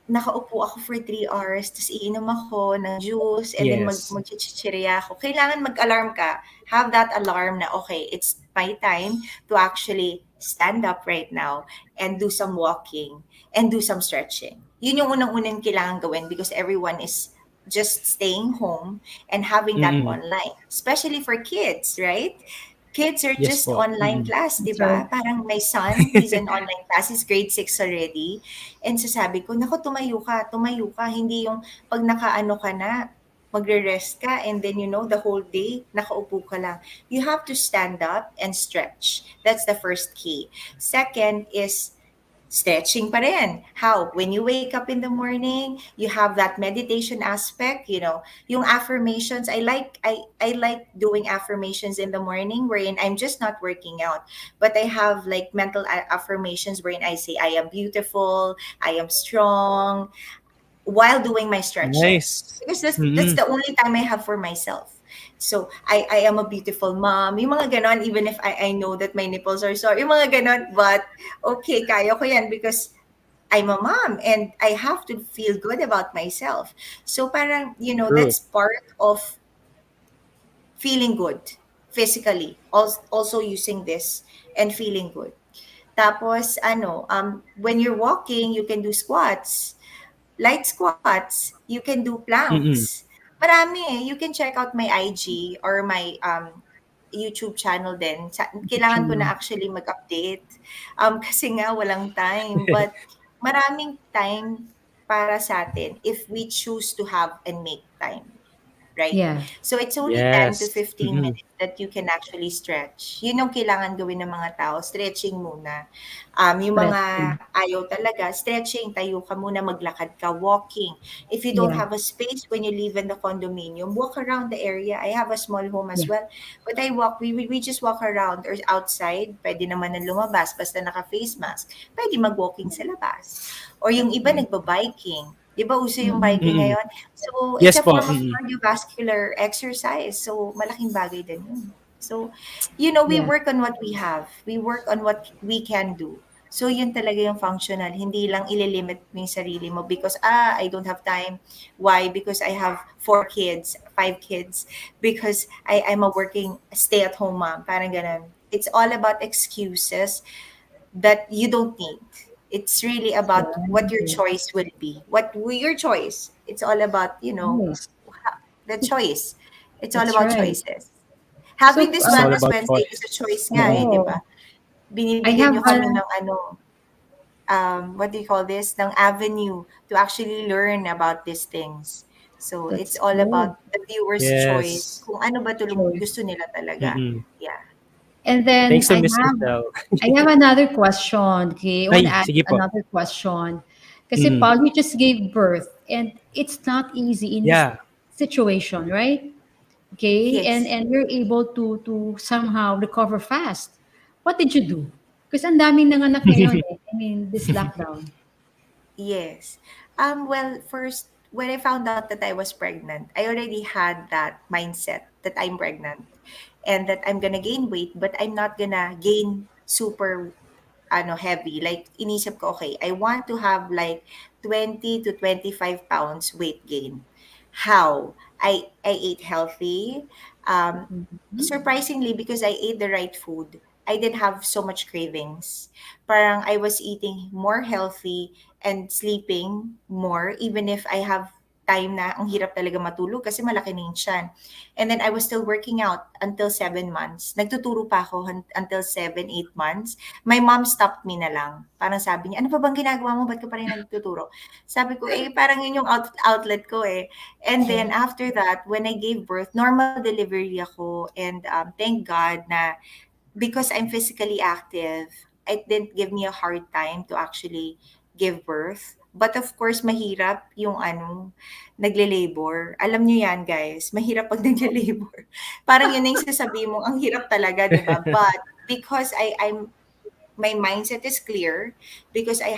nakaupo ako for 3 hours, tapos iinom ako ng juice, and then Yes. magchichichirya ako. Kailangan mag-alarm ka. Have that alarm na, okay, it's my time to actually stand up right now and do some walking and do some stretching. Yun yung unang-unang kailangan gawin because everyone is just staying home and having that Mm. online, especially for kids, right? Kids are Yes just po. online Mm. class, di That's right. ba? Parang my son, he's in online class, he's grade 6 already. And sasabi ko, naku, tumayo ka. Hindi yung pag nakaano ka na, magre-rest ka, and then the whole day, nakaupo ka lang. You have to stand up and stretch. That's the first key. Second is stretching pa rin. How? When you wake up in the morning, you have that meditation aspect, yung affirmations. I like doing affirmations in the morning wherein I'm just not working out, but I have like mental affirmations wherein I say I am beautiful, I am strong, while doing my stretches, Nice. because that's Mm. the only time I have for myself. So I am a beautiful mom. Yung mga ganon, even if I know that my nipples are sore, yung mga ganon, but okay, kaya ko yan because I'm a mom and I have to feel good about myself. So parang, True. that's part of feeling good physically. Also using this and feeling good. Tapos, when you're walking, you can do squats, light squats, you can do Mm. planks. Marami eh. You can check out my IG or my YouTube channel din. Kailangan ko na True. actually mag-update. Kasi nga walang time. But maraming time para sa atin if we choose to have and make time. Right? Yeah. So it's only 10 to Yes. 15 Mm. minutes that you can actually stretch. Yun yung kailangan gawin ng mga tao, stretching muna. Yung mga Stretching. ayaw talaga, stretching, tayo ka muna, maglakad ka, walking. If you don't Yeah. have a space when you live in the condominium, walk around the area. I have a small home as Yeah. well. But we just walk around or outside. Pwede naman na lumabas, basta naka-face mask. Pwede mag-walking sa labas. Or yung iba nagba-biking. Di ba uso yung Mm. biking Mm. ngayon? So, it's Yes a po. form of Mm. cardiovascular exercise. So, malaking bagay din yun. So, we Yeah. work on what we have. We work on what we can do. So, yun talaga yung functional. Hindi lang ililimit mo yung sarili mo because, I don't have time. Why? Because I have 4 kids, 5 kids. Because I'm a working stay-at-home mom. Parang ganun. It's all about excuses that you don't need. It's really about what your Right. choice will be. What will your choice? It's all about, Nice. the choice. It's all That's about right. choices. So, Having this It's all Wellness about Wednesday is a choice. choice nga eh, di oh, ba? I Binibigyan have nyo kami ng what do you call this? Ng avenue to actually learn about these things. So, it's that's all good. about the viewer's choice. Yes. Kung ano ba Choice. gusto nila talaga. Mm. Yeah. And then Thanks to Miss Michelle. I have another question. Okay, I want to Ay, add sige po. another question. Kasi Mm. Paul, you just gave birth, and it's not easy in this Yeah. situation, right? Okay, and Yes. you're able to somehow recover fast. What did you do? Because ang daming nanganak ngayon eh. I mean, this lockdown. Yes. Well, first, when I found out that I was pregnant, I already had that mindset that I'm pregnant and that I'm gonna gain weight, but I'm not gonna gain super heavy. Like, inisip ko, okay, I want to have like 20 to 25 pounds weight gain. How? I ate healthy. Um, Mhm. Surprisingly, because I ate the right food, I didn't have so much cravings. Parang I was eating more healthy and sleeping more, even if I have time na ang hirap talaga matulog kasi malaki na yung tiyan. And then I was still working out until 7 months. Nagtuturo pa ako until 7, 8 months. My mom stopped me na lang. Parang sabi niya, ano pa bang ginagawa mo? Ba't ka pa rin nagtuturo? Sabi ko, parang yun yung outlet ko eh. And then after that, when I gave birth, normal delivery ako. And thank God na because I'm physically active, it didn't give me a hard time to actually give birth. But of course, mahirap yung nagle-labor. Alam niyo yan, guys. Mahirap pag nagle-labor. Parang yun na yung sasabihin mo, ang hirap talaga, di ba? But because my mindset is clear, because I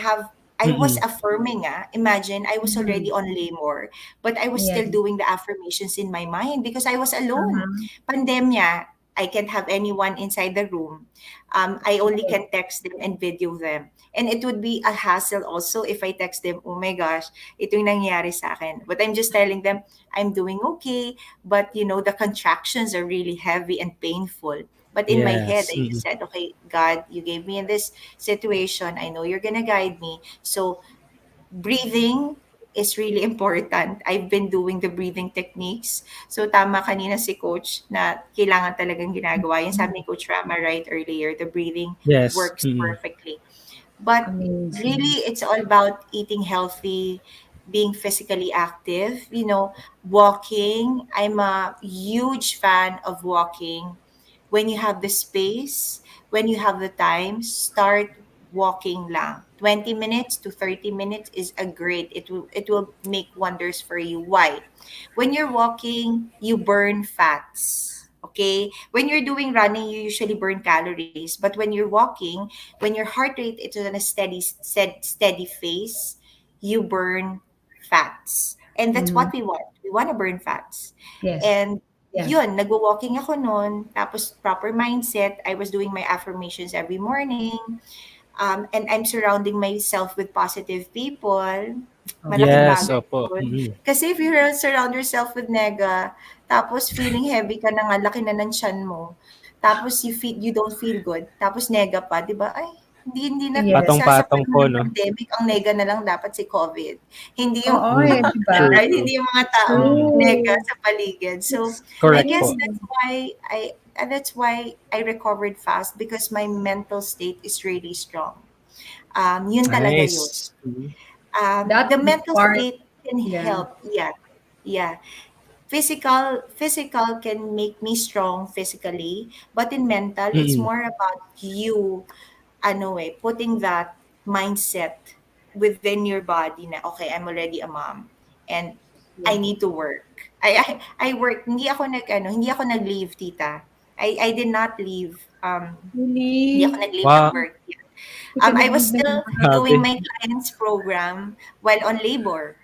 was Mm-mm. affirming, imagine I was Mhm. already on labor, but I was Yeah. still doing the affirmations in my mind because I was alone. Uh-huh. Pandemya, I can't have anyone inside the room. I only can text them and video them. And it would be a hassle also if I text them, oh my gosh, ito yung nangyari sa akin. But I'm just telling them, I'm doing okay, but the contractions are really heavy and painful. But in my head, Yes. I just said, okay, God, you gave me in this situation. I know you're gonna guide me. So breathing is really important. I've been doing the breathing techniques. So tama kanina si coach na kailangan talagang ginagawa. Yan sabi ni Coach Rama right earlier, the breathing Yes. works Mm-mm. perfectly. But Amazing. really, it's all about eating healthy, being physically active, walking. I'm a huge fan of walking. When you have the space, when you have the time, start walking lang. 20 minutes to 30 minutes is a great. It will make wonders for you. Why? When you're walking, you burn fats. Okay? When you're doing running, you usually burn calories, but when you're walking, when your heart rate is on a steady phase, you burn fats. And that's Mhm. what we want. We want to burn fats. Yes. And Yeah. yun, nagwo-walking ako noon, tapos proper mindset, I was doing my affirmations every morning, and I'm surrounding myself with positive people. Malaking Okay. Yes, bagay opo. yun. Mm-mm. Kasi if you surround yourself with nega, tapos feeling heavy ka na nga, laki na ng tiyan mo, tapos you don't feel good, tapos nega pa, di ba? Ay, hindi na Yes. sa Patong-patong panahon po, ng no? pandemic, ang nega na lang dapat si COVID. Hindi yung Oo, Mm. di ba? right? True. Hindi yung mga taong Mm. nega True. sa paligid. So, It's I Correct guess po. true. that's why I recovered fast because my mental state is really strong. Yun talaga yun. Nice. Mm. That's The the mental part. state can Yeah. help. Yeah. Yeah. Physical can make me strong physically, but in mental, it's Mm-mm. more about you, putting that mindset within your body na, okay, I'm already a mom and I Yeah. need to work. I work, hindi ako nag-leave, tita. I did not leave. Hindi ako Really? nag-leave ng Wow. work. Yeah. You can I was nag-leave na still naman. doing Grabe. my clients program while on labor.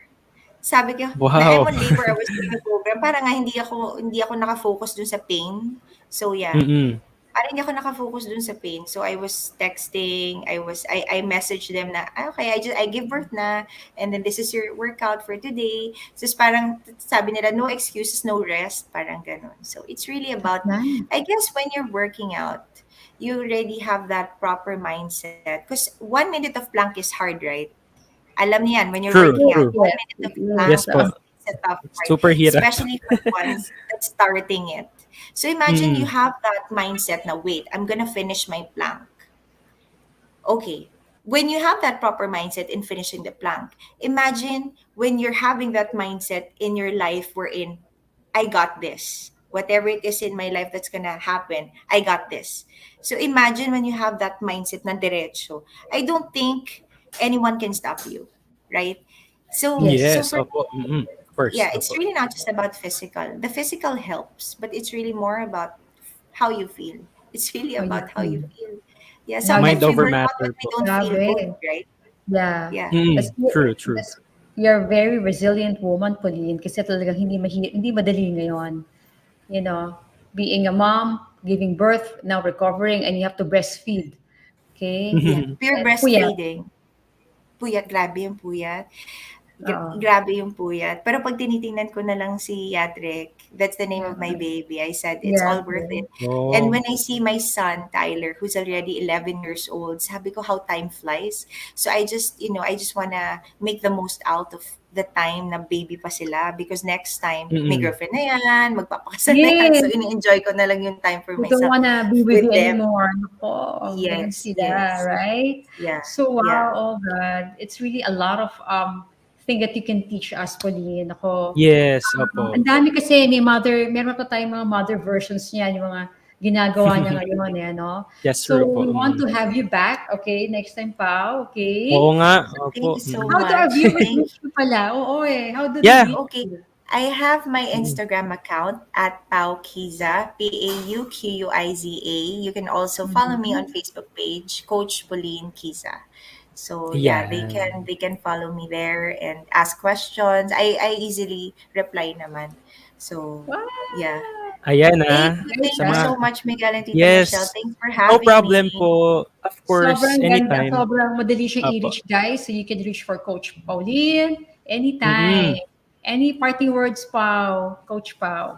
Sabi ko, na I'm Wow. on labor, I was doing a program. Para nga hindi ako nakafocus dun sa pain. So yeah, Mm-mm. parang hindi ako nakafocus dun sa pain. So I was texting, I messaged them na, okay, I give birth na, and then this is your workout for today. So it's parang sabi nila, no excuses, no rest, parang ganun. So it's really That's about, nice. I guess when you're working out, you already have that proper mindset. Because 1 minute of plank is hard, right? Alam niyo yan, when you're True, working Yes, out, true. one yes. minute of Yes. Yes plank po. is a tough part, Super hirap. especially for the ones that's starting it. So imagine you Mm-mm. have that mindset na, wait, I'm gonna finish my plank. Okay. When you have that proper mindset in finishing the plank, imagine when you're having that mindset in your life wherein, I got this. Whatever it is in my life that's gonna happen, I got this. So imagine when you have that mindset na diretso. I don't think anyone can stop you, right? So Yes. Yes, for opo. me, Mm-mm. Of course, yeah, it's opo. really not just about physical. The physical helps, but it's really more about how you feel. It's really How you about how you feel feel. Yeah, and how you Mind sometimes we over feel. work out but matter we po. don't feel good, Grabe. right? Yeah. Yeah. That's, Mm, true, true. that's you're a very resilient woman, Pauline, kasi talagang hindi madali ngayon. You know, being a mom, giving birth, now recovering, and you have to breastfeed. Okay? Yeah. Pure And puyat. breastfeeding. Puyat, grabe yung puyat. Oo. Grabe yung puyat. Pero pag tinitingnan ko na lang si Yatrek, that's the name of my Yeah. baby, I said, it's Yeah. all worth it. And Oh. when I see my son, Tyler, who's already 11 years old, sabi ko how time flies. So I just wanna make the most out of the time na baby pa sila, because next time may Mm. girlfriend na yan, magpapakasal na yan. So Yes. ini-enjoy ko na lang yung time for They don't myself wanna be with with you them. anymore. Nako, ganun Yes, sila, yes. right? Yeah, So yeah. wow, oh God, it's really a lot of thing that you can teach us, Pauline. Ako, Yes, opo. ang dami kasi meron pa tayong mga mother versions niya, yung mga ginagawa niya ngayon, no? Yes, So true po. we want to have you back, okay? Next time pa, Oo okay? nga, opo. Thank you so How do our much. viewers Thank reach you pala? Oo how do they Yeah. reach Okay. you? I have my Mm. Instagram account at Pauquiza, Pauquiza. You can also follow me on Mhm. Facebook page, Coach Paulyn Quiza. So yeah, Ayan. they can follow me there and ask questions. I easily reply naman. So Wow! yeah. Ayan Nice, Thank sa you ah. mga so much, Miguel and Tita Michelle. yes, Thanks for no having problem me. po. Of course, Sobrang ganda, anytime. sobrang madali siyang Opo. i-reach, guys. So you can reach for Coach Pauline anytime. Mm. Any parting words, Pau? Coach Pau?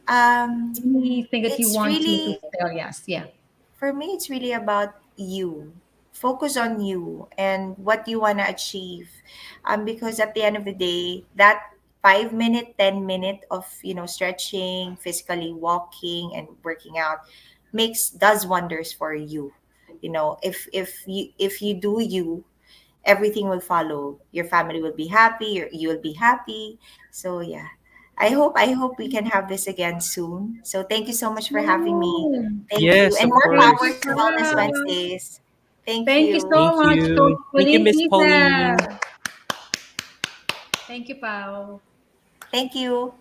Um, Anything that you it's want to really tell? Yes, yeah. For me, it's really about you. Focus on you and what you want to achieve. Because at the end of the day, that 5 minute, 10 minute of stretching, physically walking, and working out does wonders for you. If you do you, everything will follow. Your family will be happy. You will be happy. So yeah, I hope we can have this again soon. So thank you so much for having me. Soon. Thank you, Yes, and of more Thank power you, course. to Wellness Pau. Wednesdays. Thank Thank you you. so Thank much, Coach you. Thank you, Pauline Miss Quiza. Pauline. Thank you, Pau. Thank you.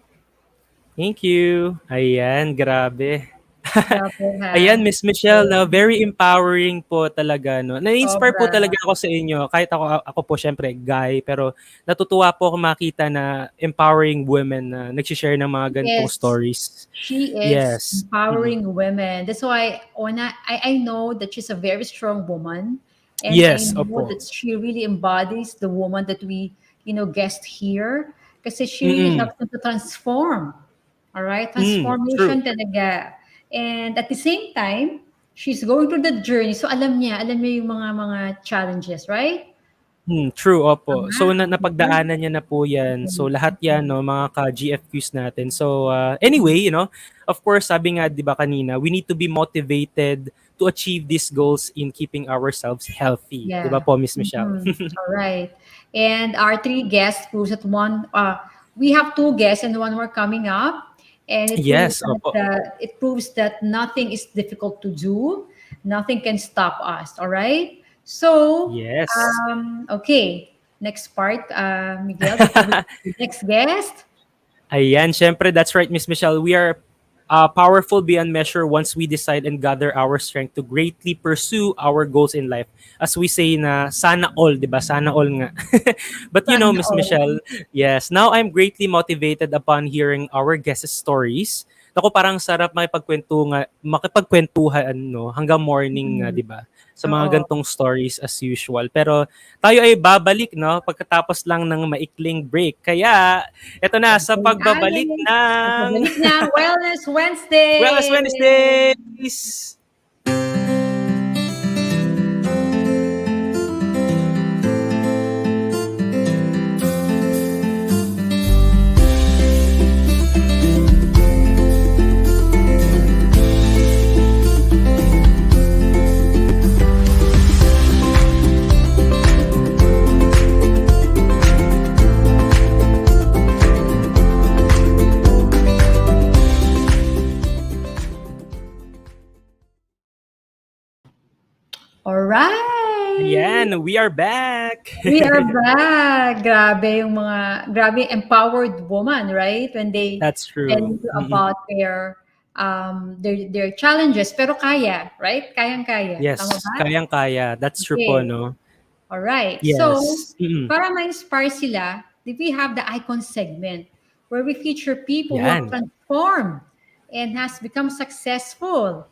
Thank you. Ayan, grabe. Grabe, ha? Ayan, Miss Michelle, na very empowering po talaga, no. Na-inspire po Sobra. talaga ako sa inyo. Kahit ako po syempre guy, pero natutuwa po ako makita na empowering women na nagsi-share ng mga ganitong Yes. stories. She is Yes. Mm. empowering women. That's why when I know that she's a very strong woman, and I Yes, know opo. that she really embodies the woman that we, guest here. Kasi she really Mm. helps them to transform. All right? True. Transformation talaga. And at the same time, she's going through the journey. So alam niya yung mga challenges, right? True, opo. Tama. So napagdaanan niya na po 'yan. So lahat 'yan 'no, mga ka-GFQs natin. So anyway, of course, sabi nga 'di ba kanina, we need to be motivated to achieve these goals in keeping ourselves healthy. 'Di ba Yeah. po, Miss Michelle? Mhm. All right. And our three guests proves that we have two guests and one more coming up. And Yes, opo. it proves that nothing is difficult to do. Nothing can stop us. All right. So, Yes. okay. Next part, Miguel, before we the next guest. Ayan, syempre, that's right, Miss Michelle. We are powerful beyond measure once we decide and gather our strength to greatly pursue our goals in life. As we say na, sana all, di ba? Sana all nga. But Sana Miss all. Michelle, yes, now I'm greatly motivated upon hearing our guest stories. Ako parang sarap makipagkwentuhan no, hanggang morning nga, Mhm. di ba? Sa mga Oo. gantong stories as usual. Pero tayo ay babalik no pagkatapos lang ng maikling break. Kaya eto na sa pagbabalik ng Pagbabalik ng Wellness Wellness Wednesday. Wednesdays! All right. Ayan, we are back! We are back. Grabe empowered woman, right? When they That's tell true. you about their challenges, pero kaya, right? Kayang-kaya. Tama Yes, ba? kayang-kaya. That's true po, Okay. no? All right. So, Yes. para ma-inspire sila, we have the icon segment where we feature people who have Yan. transformed and has become successful.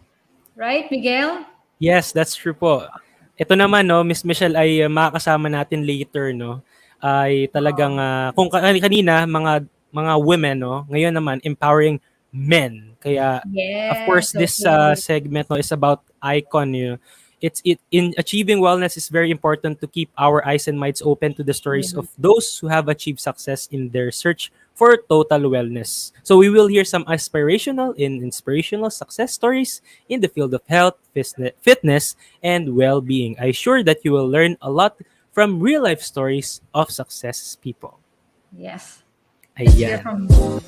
Right, Miguel? Yes, that's true po. Ito naman, no, Miss Michelle ay makakasama natin later, no? Ay talagang, kung kanina, mga women, no? Ngayon naman, empowering men. Kaya, of course, Yes, this okay. segment no, is about icon, it's it in achieving wellness is very important to keep our eyes and minds open to the stories Mhm. of those who have achieved success in their search for total wellness. So we will hear some aspirational and inspirational success stories in the field of health, fitness, and well-being. I'm sure that you will learn a lot from real life stories of success people. Yes. Let's hear Ayan. from you.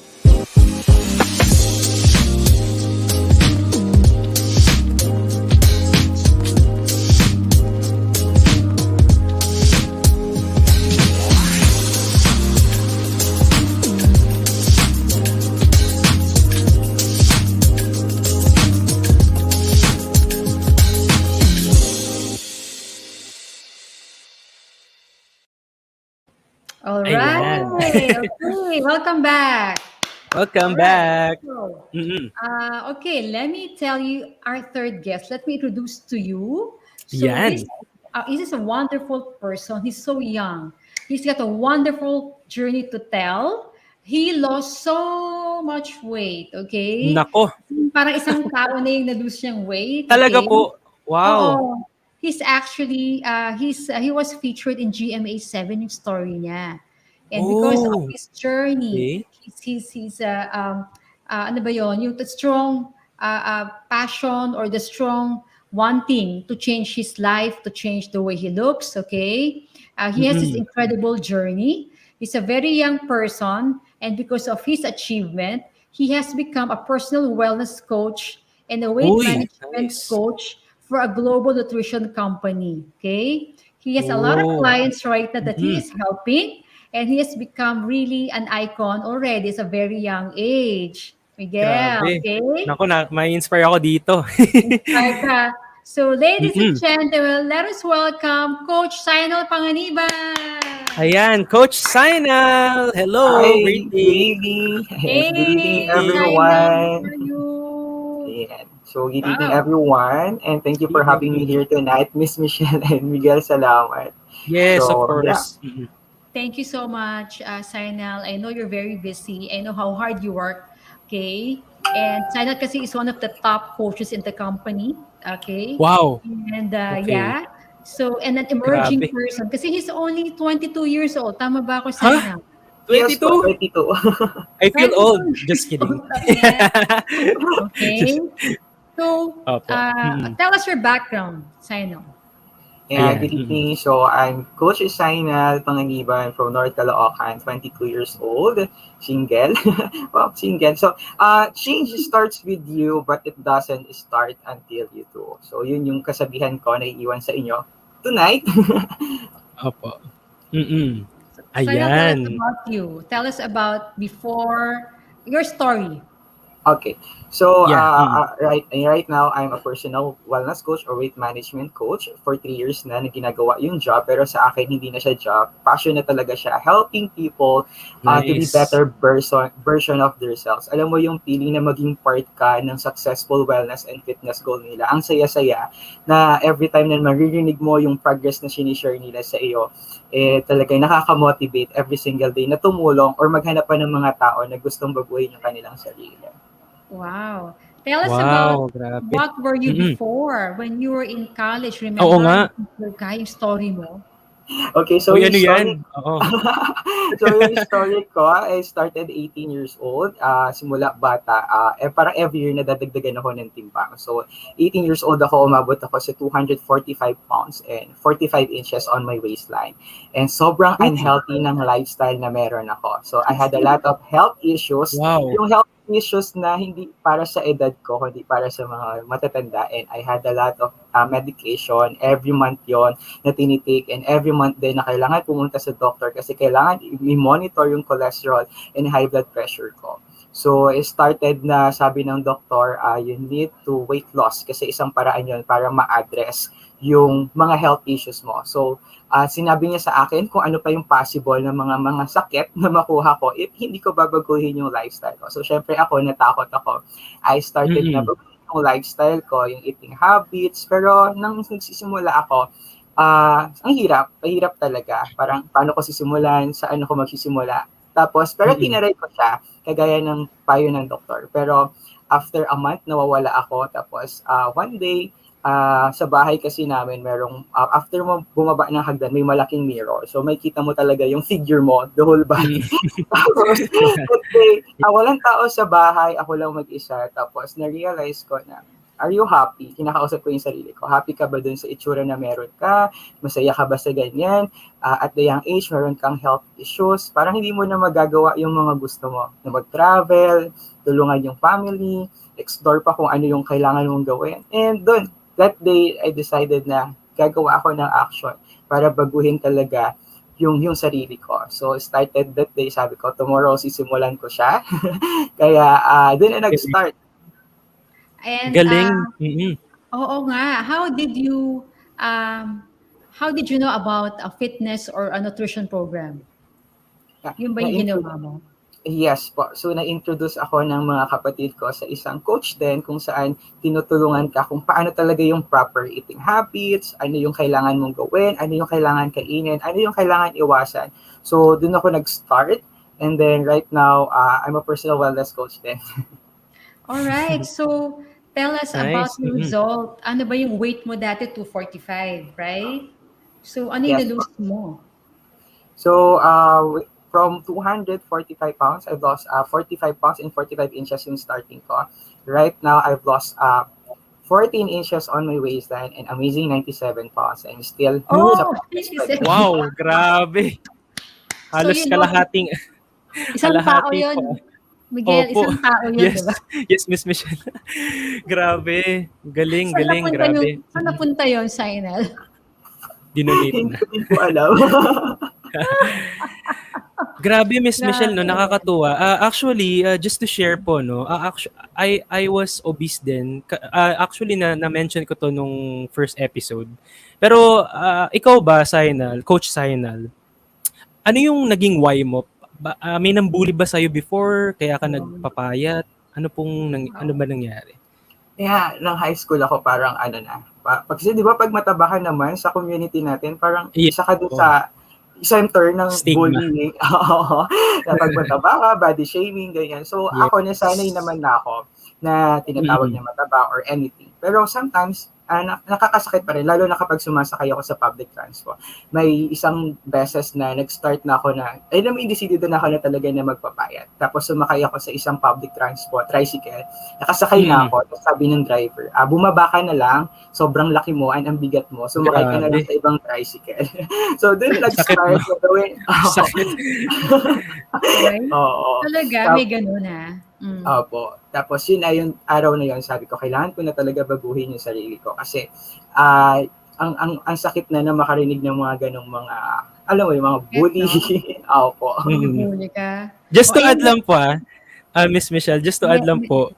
All right. Ayan. Okay. Welcome back. All Welcome right. back. So, Mm-mm. okay, let me tell you our third guest. Let me introduce to you. So Yan. this is a wonderful person. He's so young. He's got a wonderful journey to tell. He lost so much weight, okay? Nako. Parang isang tao na yung na-lose niyang weight, Talaga okay? po. Wow. Oo. He's actually, he was featured in GMA7 yung story niya. And because of Oh. his journey, Okay. ano ba yon, yung the strong passion or the strong wanting to change his life, to change the way he looks, okay? He has this Mm-mm. incredible journey. He's a very young person, and because of his achievement, he has become a personal wellness coach and a weight Uy, management nice. coach for a global nutrition company. Okay. He has a lot of Oh. clients right now that he Mm-mm. is helping, and he has become really an icon already at a very young age. Miguel, Grabe. okay? Naku, may inspire ako dito. Inspired ka. So, ladies and Mm-mm. gentlemen, let us welcome Coach Xynal Panganiban. Ayan, Coach Xynal. Hello, Hi, good greetings. evening. Yes, good evening, Hey, Greetings. Xynal, how are everyone. you? Yeah. So, good evening, Wow. everyone, and thank you for having me Greetings. here tonight, Miss Michelle and Miguel. Salamat. Yes, of So, yeah. course. Mm-mm. Thank you so much, Sainal. I know you're very busy. I know how hard you work. Okay. And Sainal kasi is one of the top coaches in the company. Okay. Wow. And Okay. yeah. So, and an emerging Grabe. person. Kasi he's only 22 years old. Tama ba ako, Huh? Sainal? Yes, po, 22? 22. I feel 22 old. years Just kidding. old lang yan. Okay. Just, So, opo. Mm-mm. tell us your background, Sainal. Yeah, Ayan. good Mm-mm. evening. So, I'm Coach Xynal Panganiban from North Caloocan, 22 years old, single. Well, single. So, change starts with you, but it doesn't start until you do. So, yun yung kasabihan ko na iiwan sa inyo tonight. Opo. Mm-mm. Sainal, tell us Ayan. about you. Tell us about before your story. Okay. So Yeah. Mm. right now I'm a personal wellness coach or weight management coach for 3 years na ginagawa yung job, pero sa akin hindi na siya job. Passion na talaga siya, helping people to be Nice. better version of themselves. Alam mo yung feeling na maging part ka ng successful wellness and fitness goal nila. Ang saya-saya na every time na maririnig mo yung progress na sinishare nila sa iyo, talagang nakaka-motivate every single day na tumulong or maghanap pa ng mga tao na gustong baguhin yung kanilang sarili. Wow. Tell us about Wow, grabe. what were you Mm-mm. before when you were in college. Oo Remember? nga. Yung story mo. Okay, so Uy, yung ano yan? story Oo. so yung story ko, I started 18 years old, simula bata, parang every year nadadagdagan ako ng timbang. So 18 years old ako, umabot ako sa 245 pounds and 45 inches on my waistline. And sobrang Uy, unhealthy ng lifestyle na meron ako. So I had a lot of health issues. wow. Yung health issues na hindi para sa edad ko, kundi para sa mga matatanda. And I had a lot of medication every month yon na tinitake, and every month din na kailangan pumunta sa doctor kasi kailangan i-monitor yung cholesterol and high blood pressure ko. So, it started na sabi ng doktor, you need to weight loss kasi isang paraan yon para ma-address yung mga health issues mo. So, sinabi niya sa akin kung ano pa yung possible na mga sakit na makuha ko if hindi ko babaguhin yung lifestyle ko. So, syempre ako, natakot ako. I started na Mm-mm. baguhin yung lifestyle ko, yung eating habits, pero nang nagsisimula ako, ang mahirap talaga. Parang paano ko sisimulan, saan ako magsisimula. Tapos, pero Mm-mm. tinaray ko siya, kagaya ng payo ng doktor. Pero after a month, nawawala ako. Tapos, one day, sa bahay kasi namin merong after mo bumaba ng hagdan may malaking mirror. So makikita mo talaga yung figure mo, the whole body. Tapos let's say, walang tao sa bahay, ako lang mag-isa. Tapos na-realize ko na, are you happy? Kinakausap ko yung sarili ko. Happy ka ba dun sa itsura na meron ka? Masaya ka ba sa ganyan? At the young age, meron kang health issues. Parang hindi mo na magagawa yung mga gusto mo. Na mag-travel, tulungan yung family, explore pa kung ano yung kailangan mong gawin. And dun, that day, I decided na gagawa ako ng action para baguhin talaga yung sarili ko. So, started that day, sabi ko, tomorrow sisimulan ko siya. Kaya, dun na nag-start. And Galing. Mm-mm. oo nga, how did you know about a fitness or a nutrition program? Yun ba yung ginawa mo? Yes po. So, na-introduce ako ng mga kapatid ko sa isang coach din kung saan tinutulungan ka kung paano talaga yung proper eating habits, ano yung kailangan mong gawin, ano yung kailangan kainin, ano yung kailangan iwasan. So, dun ako nag-start. And then right now, I'm a personal wellness coach din. Alright, so tell us about Nice. your result. Ano ba yung weight mo dati? 245, right? So, ano yung Yes, na-lose mo? So, from 245 pounds, I've lost 45 pounds and 45 inches yung starting ko. Right now, I've lost 14 inches on my waistline and amazing 97 pounds. I'm still sa Oh, 97. Wow, grabe. Halos So, you know, kalahating isang tao kalahati yun. po. Miguel, Opo. isang tao yun, Yes. di ba? Yes, Miss Michelle. Grabe. Galing, grabe. Saan napunta yun, Xynal? Dinonate na. Hindi ko alam. Grabe, Miss Michelle, no, Grabe. nakakatuwa. Actually, just to share po, no, I was obese din. Actually, na-mention ko to nung first episode. Pero, ikaw ba, Xynal, Coach Xynal, ano yung naging why mo? May nambully ba sa'yo before, kaya ka nagpapayat? Ano ba nangyari? Yeah, ng high school ako parang kasi di ba pag mataba ka naman sa community natin, parang Yeah. isa ka dun sa center ng Stigma. bullying. Oo. Na pag mataba ka, body shaming, ganyan. So Yes. ako, nasanay naman na ako na tinatawag na mataba or anything. Pero sometimes, nakakasakit pa rin, lalo na kapag sumasakay ako sa public transport. May isang beses na nag-start na ako na, may decidido na ako na talaga na magpapayat. Tapos sumakay ako sa isang public transport, tricycle. Nakasakay na ako, tapos sabi ng driver, bumaba ka na lang, sobrang laki mo, ang bigat mo, sumakay ka na lang sa ibang tricycle. So doon nag-start na gawin. Sakit. Right? Oo. Talaga, may ganun ha. Opo. Tapos yun na yung araw na yun, sabi ko, kailangan ko na talaga baguhin yung sarili ko. Kasi ang sakit na makarinig ng mga ganong mga, alam mo yung mga bully. Opo. Huli ka. Just to add lang po, Miss Michelle, just to add lang po.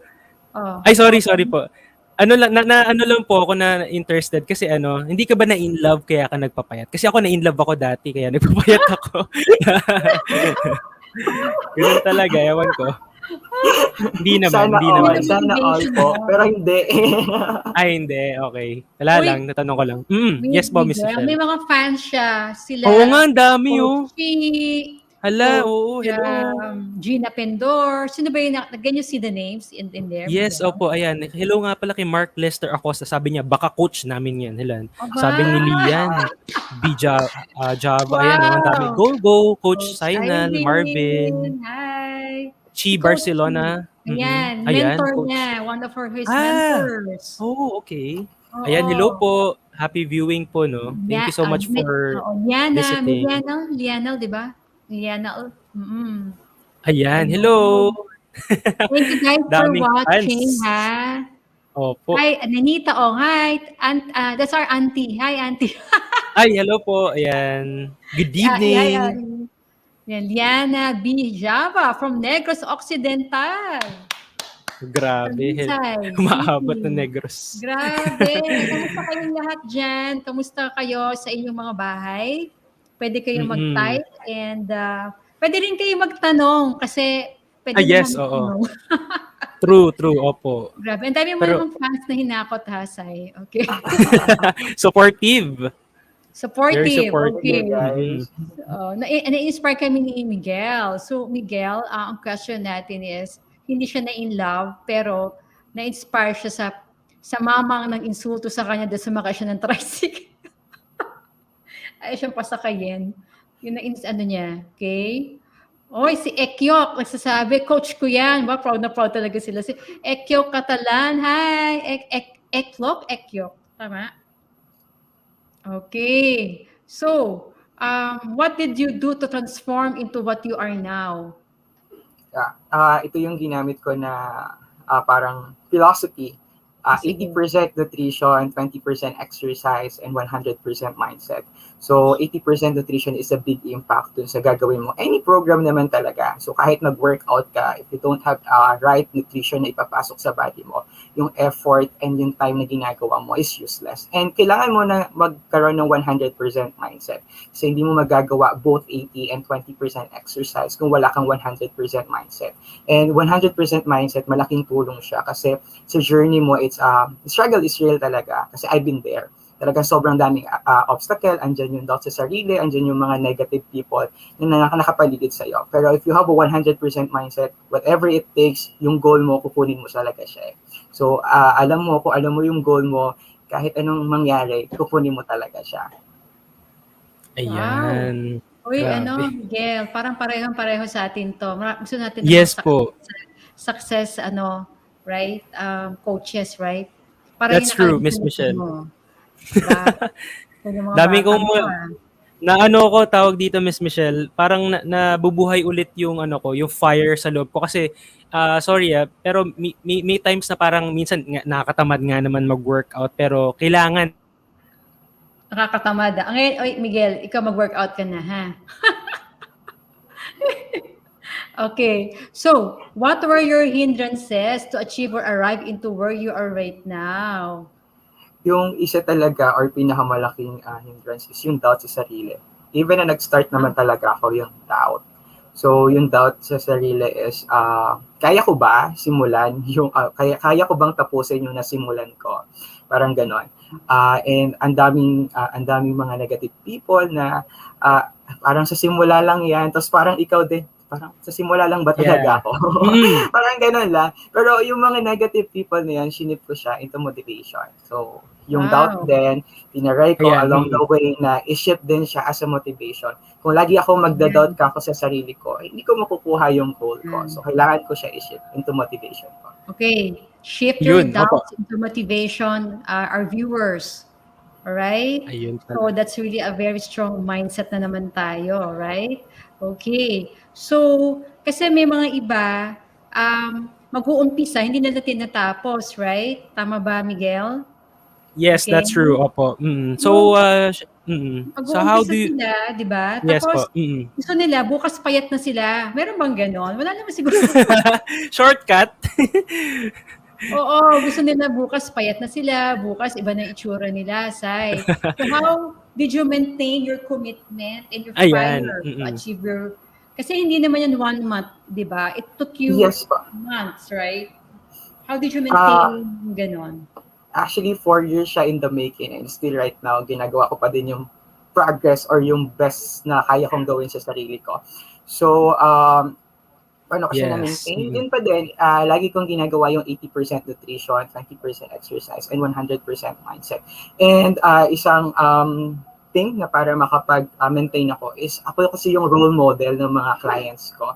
Ay, sorry po. Ano lang po ako na interested kasi hindi ka ba na in love kaya ka nagpapayat? Kasi ako na in love ako dati kaya nagpapayat ako. Ganun talaga, ewan ko. Hindi naman. Sana all po, pero hindi. Ay, hindi. Okay. Wala Uy, lang, natanong ko lang. Yes po, Miss Miguel, Michelle. may mga fans siya. Sila. Oo nga, ang dami oh. Coach Hala, oo, hello. Gina Pendor. Sino ba yun? Ganyan see the names in there? Yes, Miguel? opo, ayan. Hello nga pala kay Mark Lester Acosta. Sabi niya, baka coach namin yan. Hello. Aba. Sabi ni Lian, Java, ayan. Ang dami. Go, Coach Xynal, Irene. Marvin, Hi. Chi Si Coach Barcelona. Ayan, Ayan, mentor Coach. niya. One of his mentors. Oh, okay. Oo. Ayan, hello po. Happy viewing po, no? Thank you so much for visiting. Liana, di ba? Liana. Ayan, hello. Thank you guys for Daming watching, fans. ha? Opo. Hi, Nanita. Hi. That's our auntie. Hi, auntie. Ay, hello po. Ayan. Good evening. Yan, Liana B. Java from Negros Occidental. Grabe. Umaabot na Negros. Grabe. Kamusta kayong lahat dyan? Kamusta kayo sa inyong mga bahay? Pwede kayong mag-type and pwede rin kayo magtanong kasi pwede yes, oo. True, opo. Grabe. Ang dami mo namang fans na hinakot, ha, Sai. Okay. Supportive. Very supportive, okay. Guys. Na-inspire kami ni Miguel. So, Miguel, ang question natin is, hindi siya na in love, pero na-inspire siya sa mama ang nag-insulto sa kanya dahil sumakay siya ng tricycle. Ay, siyang pasakayin. Yun ano niya, okay? Oy, si Ekyok, nagsasabi, coach ko yan. Ba, proud na proud talaga sila. Si Ekyok Catalan, hi! Ekyok, tama? Okay. So, what did you do to transform into what you are now? Ito yung ginamit ko na parang philosophy. 80% nutrition, 20% exercise, and 100% mindset. So, 80% nutrition is a big impact dun sa gagawin mo. Any program naman talaga. So, kahit nag-workout ka, if you don't have right nutrition na ipapasok sa body mo, yung effort and yung time na ginagawa mo is useless. And kailangan mo na magkaroon ng 100% mindset. Kasi hindi mo magagawa both 80 and 20% exercise kung wala kang 100% mindset. And 100% mindset, malaking tulong siya kasi sa journey mo, struggle is real talaga kasi I've been there. Talagang sobrang daming obstacle, andyan yung doubt sa sarili, andyan yung mga negative people na nakapaligid sa'yo. Pero if you have a 100% mindset, whatever it takes, yung goal mo, kukunin mo talaga siya. So, alam mo yung goal mo, kahit anong mangyari, kukunin mo talaga siya. Ayan. Wow. Uy, Grabe. Miguel, parang parehong-pareho sa atin to. Gusto natin Yes po. success, right? Coaches, right? That's true, Miss Michelle. Mo. Diba? Dami kong na ko tawag dito, Miss Michelle, parang nabubuhay ulit yung yung fire sa loob ko kasi sorry pero may times na parang minsan nakakatamad nga naman mag-workout pero kailangan. Nakakatamad. Ngayon, oy, Miguel, ikaw mag-workout ka na, ha? Okay. So, what were your hindrances to achieve or arrive into where you are right now? Yung isa talaga or pinakamalaking hindrance is yung doubt sa sarili. Even na nag-start naman talaga ako yung doubt. So, yung doubt sa sarili is, kaya ko ba simulan yung, kaya ko bang tapusin yung nasimulan ko? Parang ganon. And ang daming mga negative people na parang sa simula lang yan, tapos parang ikaw din, parang sa simula lang ba talaga ako? Parang ganun lang. Pero yung mga negative people na yan, sinip ko siya into motivation. So, yung doubt din, tinaray ko along the way na i-shift din siya as a motivation. Kung lagi ako magda-doubt ka ako sa sarili ko, hindi ko makukuha yung goal ko. So, kailangan ko siya i-shift into motivation ko. Okay. Shift your doubts into motivation, our viewers. Alright? So, that's really a very strong mindset na naman tayo. Right? Okay. So, kasi may mga iba, mag-uumpisa, hindi nila tinatapos, right? Tama ba, Miguel? Yes, that's true. Opo. So, so how do you... sila, di ba? Yes, Tapos, po. gusto nila, bukas payat na sila. Meron bang ganon? Wala naman siguro. Shortcut? Oo, gusto nila bukas payat na sila. Bukas, iba na itsura nila, Sai. So, how did you maintain your commitment and your fire to achieve your... Kasi hindi naman yan 1 month, di ba? It took you months, right? How did you maintain ganon? Actually, 4 years siya in the making and still right now, ginagawa ko pa din yung progress or yung best na kaya kong gawin sa sarili ko. So, paano ko siya na-maintain? Yun pa din, lagi kong ginagawa yung 80% nutrition, 20% exercise, and 100% mindset. And isang thing na para makapag-maintain ako is ako kasi yung role model ng mga clients ko.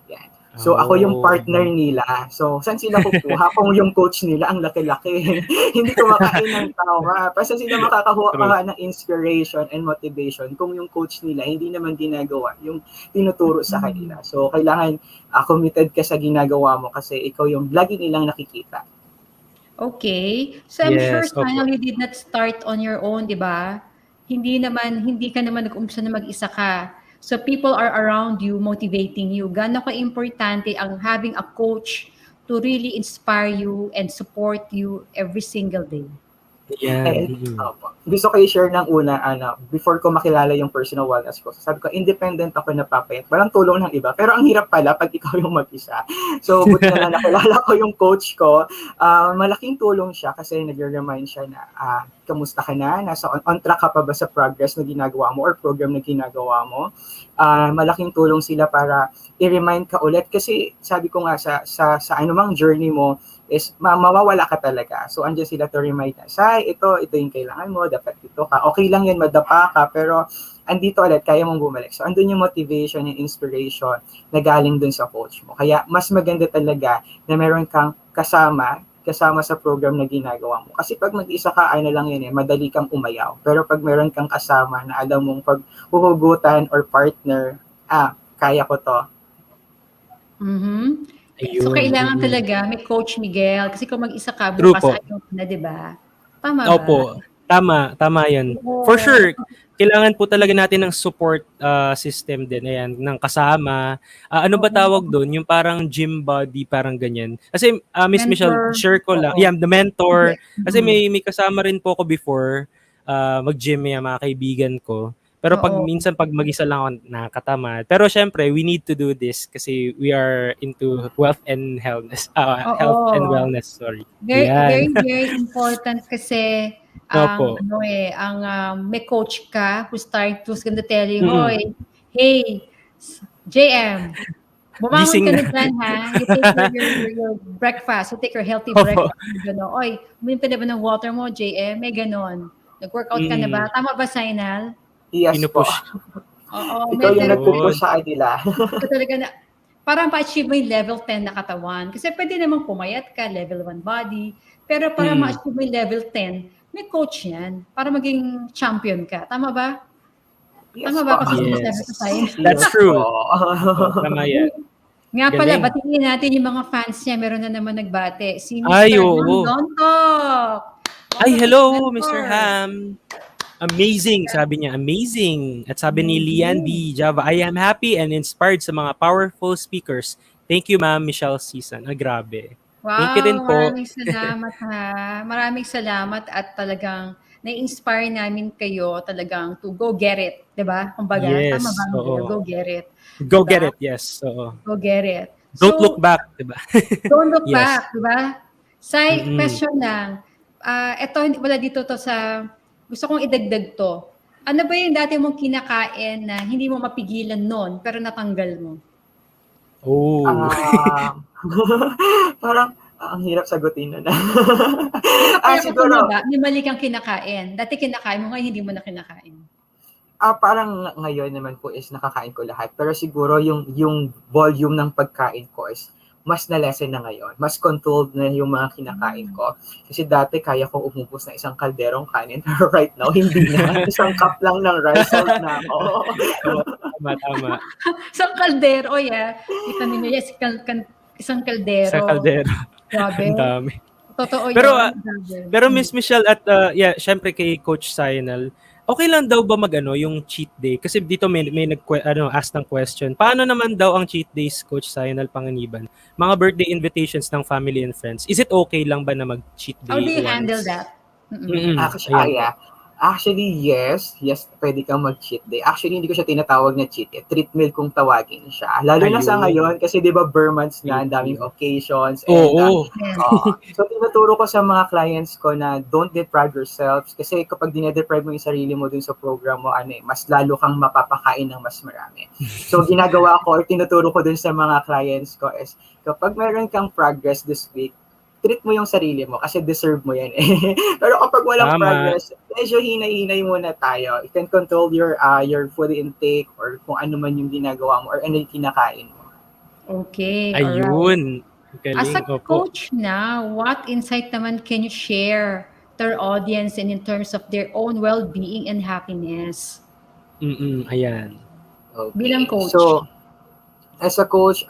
Yan. So, ako yung partner nila. So, saan sila kukuha? Kung yung coach nila, ang laki-laki. Hindi ko makain ng tawa. Basta sila makakakuha ng inspiration and motivation kung yung coach nila hindi naman ginagawa yung tinuturo sa kanila. So, kailangan committed ka sa ginagawa mo kasi ikaw yung lagi nilang nakikita. Okay. So, I'm sure finally did not start on your own, di ba? Hindi ka naman nag-umpisa na mag-isa ka. So people are around you, motivating you. Gaano ka-importante ang having a coach to really inspire you and support you every single day. Yeah. Gusto ko i-share ng una, before ko makilala yung personal wellness ko, sabi ko, independent ako na papayat. Walang tulong ng iba. Pero ang hirap pala pag ikaw yung mag-isa. So, buti na lang nakilala ko yung coach ko. Malaking tulong siya kasi nag-remind siya na kamusta ka na, nasa on track ka pa ba sa progress na ginagawa mo or program na ginagawa mo. Malaking tulong sila para i-remind ka ulit kasi sabi ko nga sa anumang journey mo is mawawala ka talaga. So andyan sila to remind na, ito yung kailangan mo, dapat dito ka. Okay lang yan, madapa ka, pero andito ulit, kaya mong bumalik. So andun yung motivation and inspiration na galing dun sa coach mo. Kaya mas maganda talaga na meron kang kasama sa program na ginagawa mo. Kasi pag mag-isa ka, lang yun madali kang umayaw. Pero pag meron kang kasama na alam mong pag huhugutan or partner, kaya ko to. So, kailangan talaga may Coach Miguel. Kasi kung mag-isa ka, True bukas po. ayaw mo na, di ba? Tama ba? Opo. Tama yan. For sure, kailangan po talaga natin ng support system din. Ayan, ng kasama. Ano ba tawag doon? Yung parang gym buddy, parang ganyan. Kasi Miss Michelle, Mentor. share ko lang. Oo. Yeah, the mentor. Kasi Mhm. may kasama rin po ako before mag-gym, yung mga kaibigan ko. Pero Oo. minsan pag mag-isa lang ako nakakatamad. Pero syempre, we need to do this kasi we are into health and health and Oo. wellness, sorry. Very, very, Yan. very important kasi ang Opo. may coach ka who's gonna tell you, Mm-mm. hoy, hey, JM, bumangon Gising ka na. na dyan, ha? You take your breakfast, you take your healthy Opo. breakfast. Gano'n. Oy, uminom ka na ba ng water mo, JM? May gano'n. Nag-workout ka na ba? Tama ba, Xynal? Yes po. Pinupush. Oo, Ikaw yung may nagpupush sa kanila. Ito talaga na, parang pa-achieve mo yung level 10 na katawan. Kasi pwede namang pumayat ka, level 1 body. Pero para ma-achieve mo yung level 10, may coach yan. Para maging champion ka. Tama ba? Yes Tama ba po. kasi Yes. sinasabi ko sa'yo? That's Yes true. po. Tama yan. Nga pala, Galing. batiin natin yung mga fans niya. Meron na naman nagbate. Si Ay, Mr. oo. Ham Dontok. Ay, hello, Mentor. Mr. Ham. Amazing, sabi niya. Amazing. At sabi ni Lian D. Java, I am happy and inspired sa mga powerful speakers. Thank you, Ma'am Michelle Sison. Grabe. Thank you din Wow, po. maraming salamat ha. Maraming salamat at talagang na-inspire namin kayo talagang to go get it, 'di ba? Kumbaga, tama ba? Yes, oo. Go get it. Go Diba? get it, yes. Oo. Go get it. Don't look back, diba? Don't look Yes. back, 'di ba? Say, Mm-mm. question lang. Ito wala dito to sa gusto kong idagdag to. Ano ba yung dati mong kinakain na hindi mo mapigilan noon pero natanggal mo? Oh. Parang ang hirap sagutin na. Di ba pala Siguro, tumaba, may mali kang kinakain. Dati kinakain mo, ngayon hindi mo na kinakain. parang ngayon naman po is nakakain ko lahat. Pero siguro yung volume ng pagkain ko is mas na-lessen na ngayon. Mas controlled na yung mga kinakain ko. Kasi dati kaya ko umubos na isang kalderong kanin. Pero right now, hindi na. Isang cup lang ng rice out na ako. Tama. Isang kaldero, kita ninyo, yes, isang kaldero. Sa kaldero. Grabe. Ang dami. Totoo Pero, yun. Pero Miss Michelle at syempre kay Coach Xynal, okay lang daw ba yung cheat day? Kasi dito may ask ng question. Paano naman daw ang cheat days, Coach Xynal Panganiban? Mga birthday invitations ng family and friends. Is it okay lang ba na mag-cheat day? How do you once? handle that? Actually, yes, pwede kang mag-cheat day. Actually, hindi ko siya tinatawag na cheat day. Treat meal kung tawagin siya. Lalo na sa ngayon, kasi di ba bare months na, ang daming occasions. Oo. So, tinuturo ko sa mga clients ko na don't deprive yourselves. Kasi kapag dinedeprive mo yung sarili mo dun sa program mo, mas lalo kang mapapakain ng mas marami. So, ginagawa ko or tinuturo ko dun sa mga clients ko is, kapag meron kang progress this week, treat mo yung sarili mo kasi deserve mo yan eh. Pero kapag walang progress, medyo hinay-hinay muna tayo. You can control your food intake or kung ano man yung ginagawa mo or ano yung kinakain mo. Okay. Ayun. Right. As a coach na, what insight naman can you share to our audience and in terms of their own well-being and happiness? Ayan. Okay. Bilang coach. So, as a coach,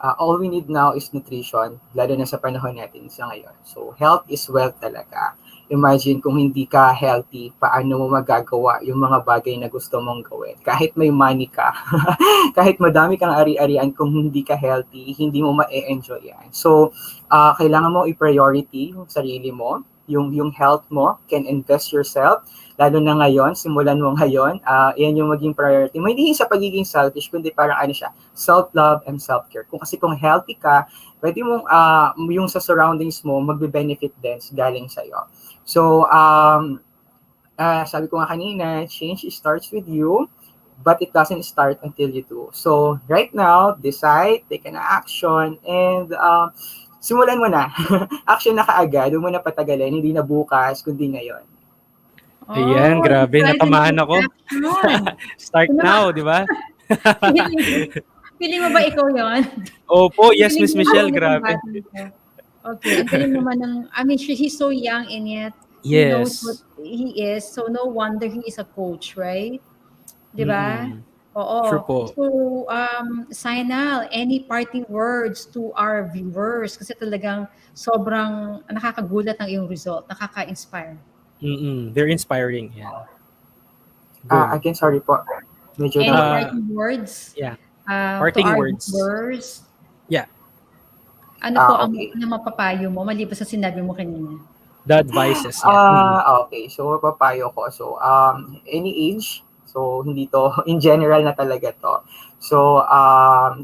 all we need now is nutrition, lalo na sa panahon natin sa ngayon. So, health is wealth talaga. Imagine kung hindi ka healthy, paano mo magagawa yung mga bagay na gusto mong gawin. Kahit may money ka, kahit madami kang ari-arian, kung hindi ka healthy, hindi mo ma-enjoy yan. So, kailangan mo i-priority yung sarili mo. yung health mo, can invest yourself, lalo na ngayon, simulan mo ngayon, yan yung maging priority mo. Hindi sa pagiging selfish, kundi parang ano siya, self-love and self-care. Kung healthy ka, pwede mong, yung sa surroundings mo, magbe-benefit din galing sa'yo. So, sabi ko nga kanina, change starts with you, but it doesn't start until you do. So, right now, decide, take an action, and simulan mo na. Action na kaagad, huwag mo na patagalin, hindi na bukas, kundi ngayon. Ayan, grabe, decide and natamaan take ako. action. Start Ano ba? now, di ba? Feeling mo ba ikaw yon? Opo, yes, Feeling Miss mo Michelle, ba itong grabe. batang to? Okay, ang galing naman ng, I mean, he's so young and yet he knows what Yes. he is. So no wonder he is a coach, right? Di ba? Mm-mm. True Oo. po. So, Xynal, any parting words to our viewers? Kasi talagang sobrang nakakagulat ng iyong result, nakaka-inspire. They're inspiring. Yan. Go. Again, sorry po. Medyo Any na. parting words Yeah. to Parting our words. viewers? Yeah. Ano po ang Okay. ano mapapayo mo maliban sa sinabi mo kanina? The advices. Yeah. Okay. So, papayo ko. So, any age. So, hindi to, in general na talaga to. So,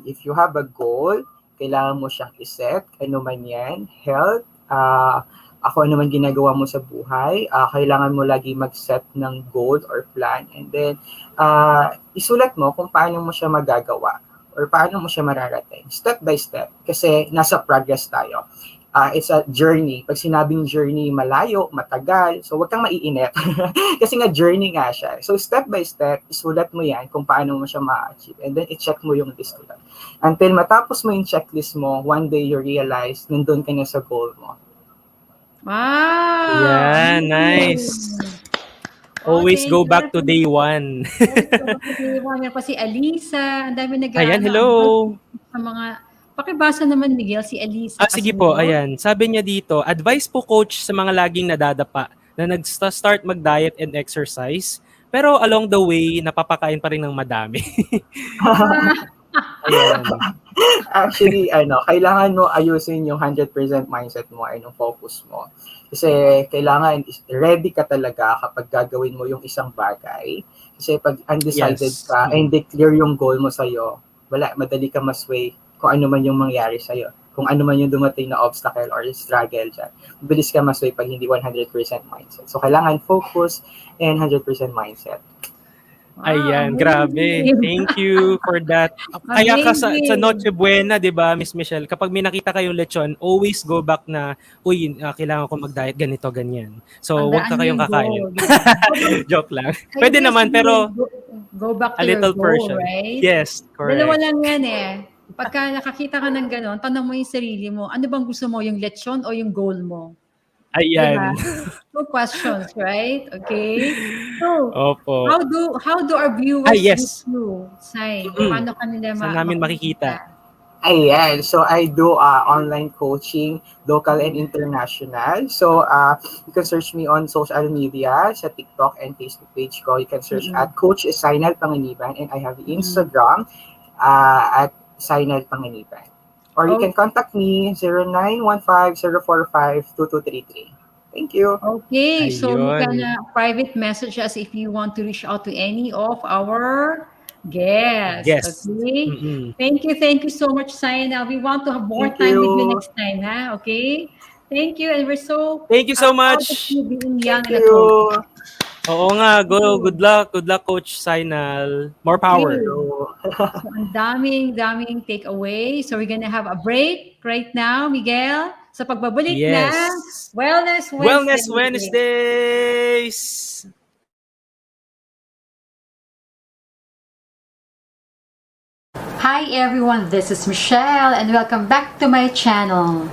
if you have a goal, kailangan mo siyang iset. Ano man yan, health, ako ano man ginagawa mo sa buhay, kailangan mo lagi mag-set ng goal or plan. And then, isulat mo kung paano mo siya magagawa or paano mo siya mararating. Step by step. Kasi nasa progress tayo. It's a journey. Pag sinabing journey, malayo, matagal. So, huwag kang maiinip. Kasi nga, journey nga siya. So, step by step, isulat mo yan kung paano mo siya ma-achieve. And then, i-check mo yung list mo. Until matapos mo yung checklist mo, one day you realize, nandun ka na sa goal mo. Wow! Yeah, nice. Always thank go you. back to day one. Meron pa si Alisa. Ang dami Ayan, hello. Sa mga, pakibasa naman, Miguel, si Alisa. Sige po, ayan. Sabi niya dito, advice po coach sa mga laging nadadapa na nag-start mag-diet and exercise, pero along the way, napapakain pa rin ng madami. Ayan. Actually, kailangan mo ayusin yung 100% mindset mo ay yung focus mo. Kasi kailangan ready ka talaga kapag gagawin mo yung isang bagay. Kasi pag undecided ka, and clear yung goal mo sa'yo, wala, madali ka masway kung ano man yung mangyari sa'yo. Kung ano man yung dumating na obstacle or struggle dyan. Mabilis ka masway pag hindi 100% mindset. So, kailangan focus and 100% mindset. Ayan, grabe. Thank you for that. Kaya ka sa Noche Buena, di ba, Miss Michelle, kapag may nakita kayong lechon, always go back na, uy, kailangan ko mag-diet, ganito, ganyan. So, huwag ka kayong kakain. Joke lang. Pwede naman, pero go back to a little your goal, portion. right? Yes, correct. Dalawa lang yan eh. Pagka nakakita ka ng gano'n, tanong mo yung sarili mo, ano bang gusto mo, yung lechon o yung goal mo? Ayan. Diba? Two questions, right? Okay. So, Opo. how do our viewers reach you? Say, paano kanila Saan namin makikita? Ayan. So, I do online coaching, local and international. So, you can search me on social media, sa TikTok and Facebook page ko. You can search at Coach Xynal Panganiban, and I have Instagram at Xynal Panganiban. Or you can contact me, 0915-045-2233. Thank you. Okay, so you Ayun. can private message us if you want to reach out to any of our guests. Okay. Thank you so much, Xynal. We want to have more time with you next time, ha? Okay. Thank you, and we're so Thank you so proud of much. you being young Thank and a coach. you. Oo nga, go. Good luck, Coach Xynal. More power. So, ang daming takeaway. So, we're gonna have a break right now, Miguel, sa pagbabalik ng Wellness Wednesday. Wellness Wednesdays! Hi everyone, this is Michelle and welcome back to my channel.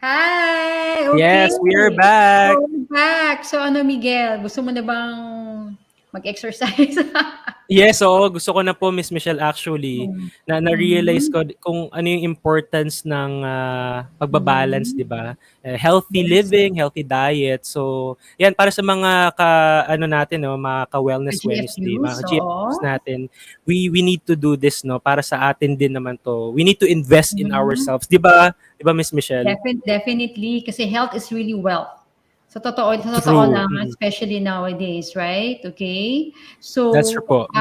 Hi! Okay. Yes, we are back. So, we're back. So, ano, Miguel? Gusto mo na bang mag-exercise? Yes, oo, gusto ko na po, Miss Michelle, actually, na na-realize Mhm. ko kung ano yung importance ng pagbabalance, Mhm. 'di ba? Healthy Yes. living, healthy diet. So, 'yan para sa mga ano natin, no, mga The ka-Wellness Wednesday, GFUs, mga GFs oo. natin, we need to do this, no, para sa atin din naman 'to. We need to invest in Mhm. ourselves, 'di ba? 'Di ba, Miss Michelle? Definitely, kasi health is really wealth. Sa totoo True. lang, especially nowadays, right? Okay? That's true So, po.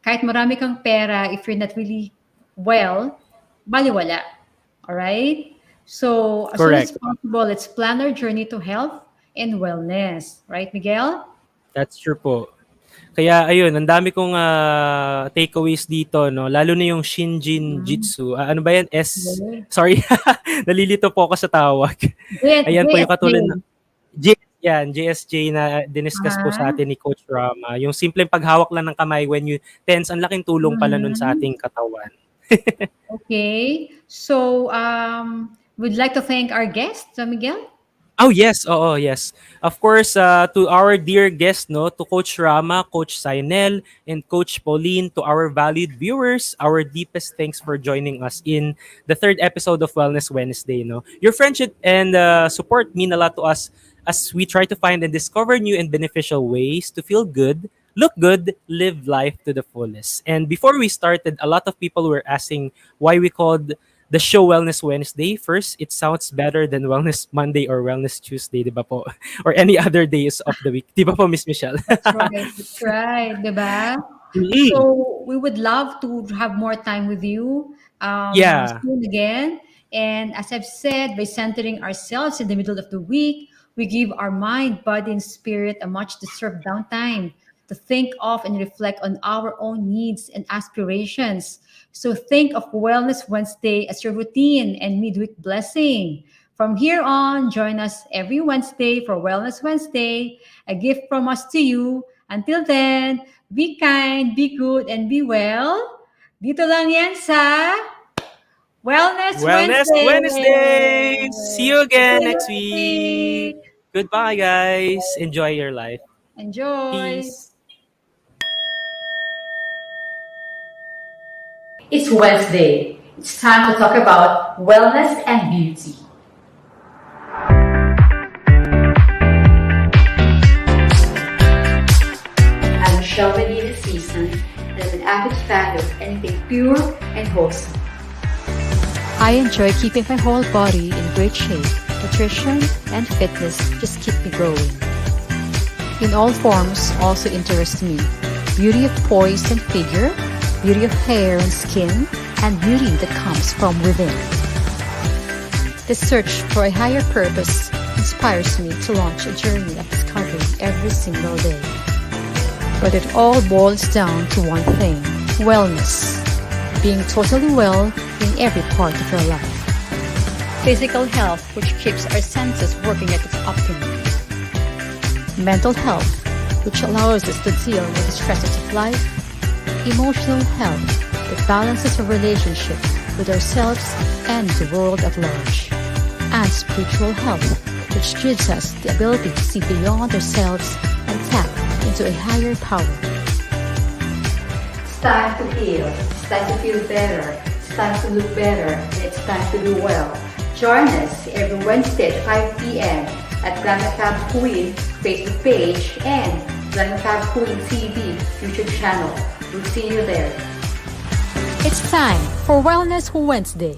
kahit marami kang pera, if you're not really well, baliwala. All right? So, as soon as Correct. possible, let's plan our journey to health and wellness. Right, Miguel? That's true po. Kaya ayun, ang dami kong takeaways dito, no? Lalo na yung Shinjin Mm. Jitsu. Ano ba yan? Okay. Sorry. Nalilito po ako sa tawag. Ayan po yung katulad JSJ. ng JSJ na diniscuss po sa Aha. atin ni Coach Rama. Yung simpleng paghawak lang ng kamay when you tense, ang laking tulong pala nun sa Mhm. ating katawan. Okay. So, we'd like to thank our guest, Miguel. Oh yes, oo, yes. Of course, to our dear guests, no, to Coach Rama, Coach Xynal, and Coach Paulyn, to our valued viewers, our deepest thanks for joining us in the third episode of Wellness Wednesday. No, your friendship and support mean a lot to us as we try to find and discover new and beneficial ways to feel good, look good, live life to the fullest. And before we started, a lot of people were asking why we called the show Wellness Wednesday. First, it sounds better than Wellness Monday or Wellness Tuesday, di ba po? Or any other days of the week. Di ba po, Miss Michelle? That's right. That's right. Diba? Mm. So we would love to have more time with you Yeah. soon again. And as I've said, by centering ourselves in the middle of the week, we give our mind, body, and spirit a much deserved downtime to think of and reflect on our own needs and aspirations. So think of Wellness Wednesday as your routine and midweek blessing. From here on, join us every Wednesday for Wellness Wednesday, a gift from us to you. Until then, be kind, be good, and be well. Dito lang yan sa Wellness Wellness Wednesday. Wednesday. See you See again you next next week. week. Goodbye, guys. Enjoy your life. Enjoy. Peace. It's Wednesday. It's time to talk about wellness and beauty. I'm Michelle Medina Sison, and I'm an avid fan of anything pure and wholesome. I enjoy keeping my whole body in great shape. Nutrition and fitness just keep me growing. In all forms also interest me. Beauty of poise and figure, beauty of hair and skin, and beauty that comes from within. The search for a higher purpose inspires me to launch a journey of discovery every single day. But it all boils down to one thing: wellness. Being totally well in every part of your life. Physical health, which keeps our senses working at its optimum. Mental health, which allows us to deal with the stresses of life. Emotional health, that balances our relationship with ourselves and the world at large. And spiritual health, which gives us the ability to see beyond ourselves and tap into a higher power. It's time to heal. It's time to feel better. It's time to look better. And it's time to do well. Join us every Wednesday at 5 p.m. at Mnalapaz Queen Facebook page and Mnalapaz Queen TV YouTube channel. We'll see you there. It's time for Wellness Wednesday.